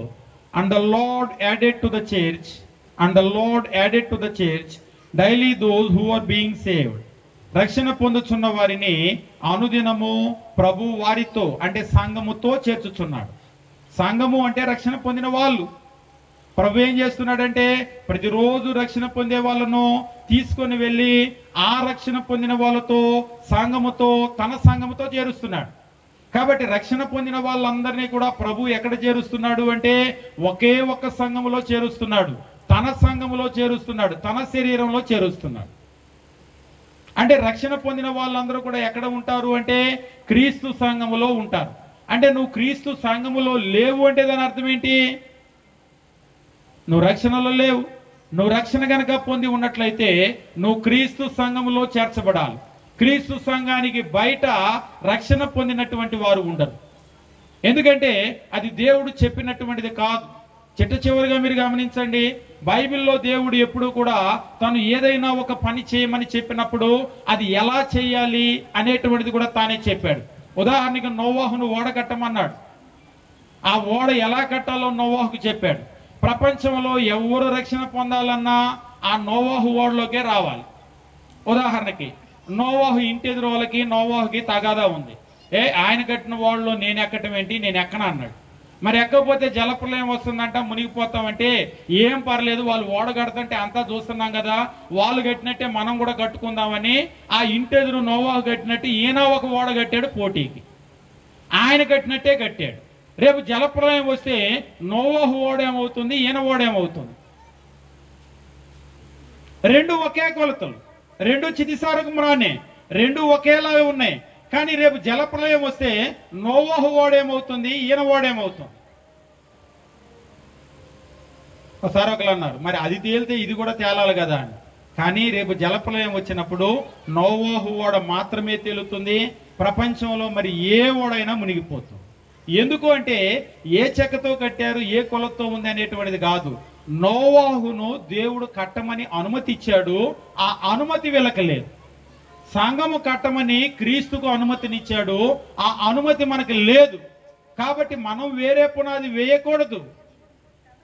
and the Lord added to the church daily those who are being saved. రక్షణ పొందుచున్న వారిని అనుదినము ప్రభు వారితో అంటే సంఘముతో చేర్చుచున్నాడు. సంఘము అంటే రక్షణ పొందిన వాళ్ళు. ప్రభు ఏం చేస్తున్నాడంటే ప్రతిరోజు రక్షణ పొందే వాళ్ళను తీసుకొని వెళ్ళి ఆ రక్షణ పొందిన వాళ్ళతో సంఘముతో తన సంఘముతో చేరుస్తున్నాడు. కాబట్టి రక్షణ పొందిన వాళ్ళందరినీ కూడా ప్రభు ఎక్కడ చేరుస్తున్నాడు అంటే ఒకే ఒక్క సంఘములో చేరుస్తున్నాడు, తన సంఘములో చేరుస్తున్నాడు, తన శరీరంలో చేరుస్తున్నాడు. అంటే రక్షణ పొందిన వాళ్ళందరూ కూడా ఎక్కడ ఉంటారు అంటే క్రీస్తు సంఘములో ఉంటారు. అంటే నువ్వు క్రీస్తు సంఘములో లేవు అంటే దాని అర్థం ఏంటి? నువ్వు రక్షణలో లేవు. నువ్వు రక్షణ గనక పొంది ఉన్నట్లయితే నువ్వు క్రీస్తు సంఘములో చేర్చబడాలి. క్రీస్తు సంఘానికి బయట రక్షణ పొందినటువంటి వారు ఉండరు. ఎందుకంటే అది దేవుడు చెప్పినటువంటిది కాదు. చిట్ట చివరిగా మీరు గమనించండి, బైబిల్లో దేవుడు ఎప్పుడు కూడా తను ఏదైనా ఒక పని చేయమని చెప్పినప్పుడు అది ఎలా చేయాలి అనేటువంటిది కూడా తానే చెప్పాడు. ఉదాహరణకి నోవాహును ఓడ కట్టమన్నాడు. ఆ ఓడ ఎలా కట్టాలో నోవాహుకు చెప్పాడు. ప్రపంచంలో ఎవరు రక్షణ పొందాలన్నా ఆ నోవాహు ఓడలోకే రావాలి. ఉదాహరణకి నోవాహు ఇంటి ఎదురు వాళ్ళకి నోవాహుకి తగాదా ఉంది. ఆయన కట్టిన ఓడలో నేను ఎక్కటం ఏంటి, నేను ఎక్కన అన్నాడు. మరి ఎక్కకపోతే జలప్రలయం వస్తుందంట, మునిగిపోతామంటే ఏం పర్లేదు, వాళ్ళు ఓడ కడుతుంటే అంతా చూస్తున్నాం కదా, వాళ్ళు కట్టినట్టే మనం కూడా కట్టుకుందామని ఆ ఇంటి ఎదురు నోవాహు కట్టినట్టు ఈయన ఒక ఓడ కట్టాడు పోటీకి. ఆయన కట్టినట్టే కట్టాడు. రేపు జలప్రలయం వస్తే నోవాహు ఓడేమవుతుంది, ఈయన ఓడేమవుతుంది? రెండు ఒకే కొలతలు, రెండు చితిసారకురానే, రెండు ఒకేలా ఉన్నాయి. కానీ రేపు జలప్రలయం వస్తే నోవాహు ఓడేమవుతుంది, ఈయన ఓడేమవుతుంది? ఒకసారి ఒకరు అన్నారు, మరి అది తేలితే ఇది కూడా తేలాలి కదా అని. కానీ రేపు జలప్రలయం వచ్చినప్పుడు నోవాహు ఓడ మాత్రమే తేలుతుంది. ప్రపంచంలో మరి ఏ ఓడైనా మునిగిపోతుంది. ఎందుకు అంటే ఏ చెక్కతో కట్టారు, ఏ కొలతో ఉంది అనేటువంటిది కాదు. నోవాహును దేవుడు కట్టమని అనుమతి ఇచ్చాడు, ఆ అనుమతి వెలకలేదు. సంఘము కట్టమని క్రీస్తుకు అనుమతినిచ్చాడు, ఆ అనుమతి మనకి లేదు. కాబట్టి మనం వేరే పునాది వేయకూడదు.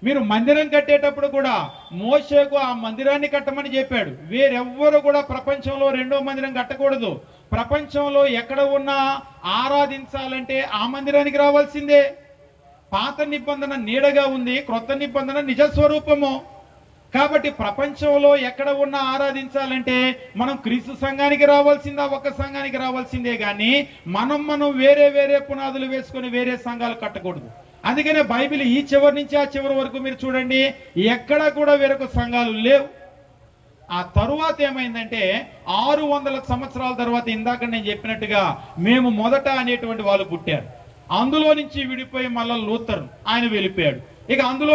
మీరు మందిరం కట్టేటప్పుడు కూడా మోషేకు ఆ మందిరాన్ని కట్టమని చెప్పాడు. వేరెవ్వరు కూడా ప్రపంచంలో రెండో మందిరం కట్టకూడదు. ప్రపంచంలో ఎక్కడ ఉన్నా ఆరాధించాలంటే ఆ మందిరానికి రావాల్సిందే. పాత నిబంధన నీడగా ఉంది, క్రొత్త నిబంధన నిజస్వరూపము. కాబట్టి ప్రపంచంలో ఎక్కడ ఉన్నా ఆరాధించాలంటే మనం క్రీస్తు సంఘానికి రావాల్సిందా, ఒక సంఘానికి రావాల్సిందే కానీ మనం వేరే వేరే పునాదులు వేసుకొని వేరే సంఘాలు కట్టకూడదు. అందుకనే బైబిల్ ఈ చివరి నుంచి ఆ చివరి వరకు మీరు చూడండి, ఎక్కడ కూడా వేరొక సంఘాలు లేవు. ఆ తరువాత ఏమైందంటే 600 సంవత్సరాల తర్వాత ఇందాక నేను చెప్పినట్టుగా మేము మొదట అనేటువంటి వాళ్ళు పుట్టారు. అందులో నుంచి విడిపోయి మళ్ళీ లూథర్ ఆయన వెళ్ళిపోయాడు. ఇక అందులో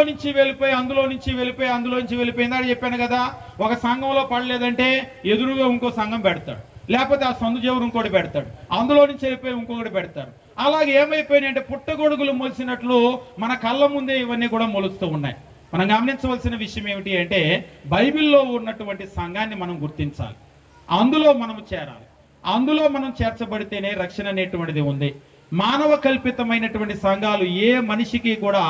నుంచి వెళ్ళిపోయిందని చెప్పాను కదా. ఒక సంఘంలో పడలేదంటే ఎదురుగా ఇంకో సంఘం పెడతాడు, లేకపోతే ఆ సందు జవరు ఇంకోటి పెడతాడు, అందులో నుంచి వెళ్ళిపోయి ఇంకొకటి పెడతాడు. అలాగే ఏమైపోయినాయి అంటే పుట్టగొడుగులు మొలిసినట్లు మన కళ్ళ ముందే ఇవన్నీ కూడా మొలుస్తూ ఉన్నాయి. మనం గమనించవలసిన విషయం ఏమిటి అంటే బైబిల్లో ఉన్నటువంటి సంఘాన్ని మనం గుర్తించాలి, అందులో మనం చేరాలి. అందులో మనం చేర్చబడితేనే రక్షణ అనేటువంటిది ఉంది. మానవ కల్పితమైనటువంటి సంఘాలు ఏ మనిషికి కూడా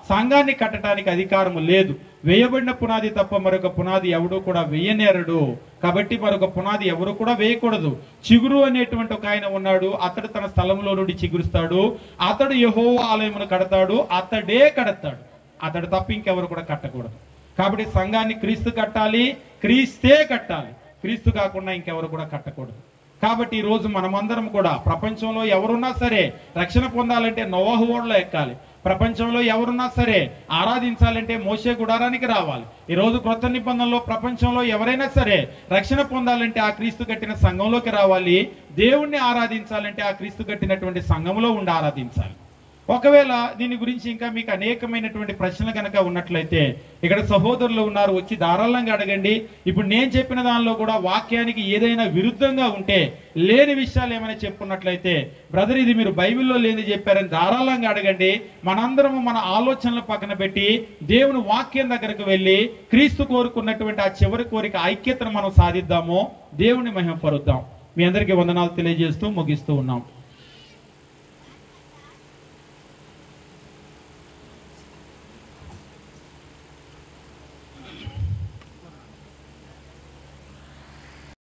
సంఘాన్ని కట్టడానికి అధికారం లేదు. వేయబడిన పునాది తప్ప మరొక పునాది ఎవడు కూడా వేయనేరడు. కాబట్టి మరొక పునాది ఎవరు కూడా వేయకూడదు. చిగురు అనేటువంటి ఒక ఆయన ఉన్నాడు, అతడు తన స్థలంలో నుండి చిగురుస్తాడు, అతడు యెహోవా ఆలయమును కడతాడు, అతడే కడతాడు, అతడు తప్ప ఇంకెవరు కూడా కట్టకూడదు. కాబట్టి సంఘాన్ని క్రీస్తు కట్టాలి, క్రీస్తే కట్టాలి, క్రీస్తు కాకుండా ఇంకెవరు కూడా కట్టకూడదు. కాబట్టి ఈ రోజు మనమందరం కూడా ప్రపంచంలో ఎవరున్నా సరే రక్షణ పొందాలంటే నోవహు ఓడలో ఎక్కాలి. ప్రపంచంలో ఎవరున్నా సరే ఆరాధించాలంటే మోషే గుడారానికి రావాలి. ఈ రోజు క్రొత్త నిబంధనలో ప్రపంచంలో ఎవరైనా సరే రక్షణ పొందాలంటే ఆ క్రీస్తు కట్టిన సంఘంలోకి రావాలి. దేవుణ్ణి ఆరాధించాలంటే ఆ క్రీస్తు కట్టినటువంటి సంఘంలో ఉండి ఆరాధించాలి. ఒకవేళ దీని గురించి ఇంకా మీకు అనేకమైనటువంటి ప్రశ్నలు కనుక ఉన్నట్లయితే ఇక్కడ సహోదరులు ఉన్నారు, వచ్చి ధారాళంగా అడగండి. ఇప్పుడు నేను చెప్పిన దానిలో కూడా వాక్యానికి ఏదైనా విరుద్ధంగా ఉంటే, లేని విషయాలు ఏమైనా చెప్పుకున్నట్లయితే, బ్రదర్ ఇది మీరు బైబిల్లో లేని చెప్పారని ధారాళంగా అడగండి. మనందరము మన ఆలోచనలు పక్కన పెట్టి దేవుని వాక్యం దగ్గరకు వెళ్ళి క్రీస్తు కోరుకున్నటువంటి ఆ చివరి కోరిక ఐక్యతను మనం సాధిద్దాము, దేవుని మహిమపరుద్దాం. మీ అందరికీ వందనాలు తెలియజేస్తూ ముగిస్తూ ఉన్నాం.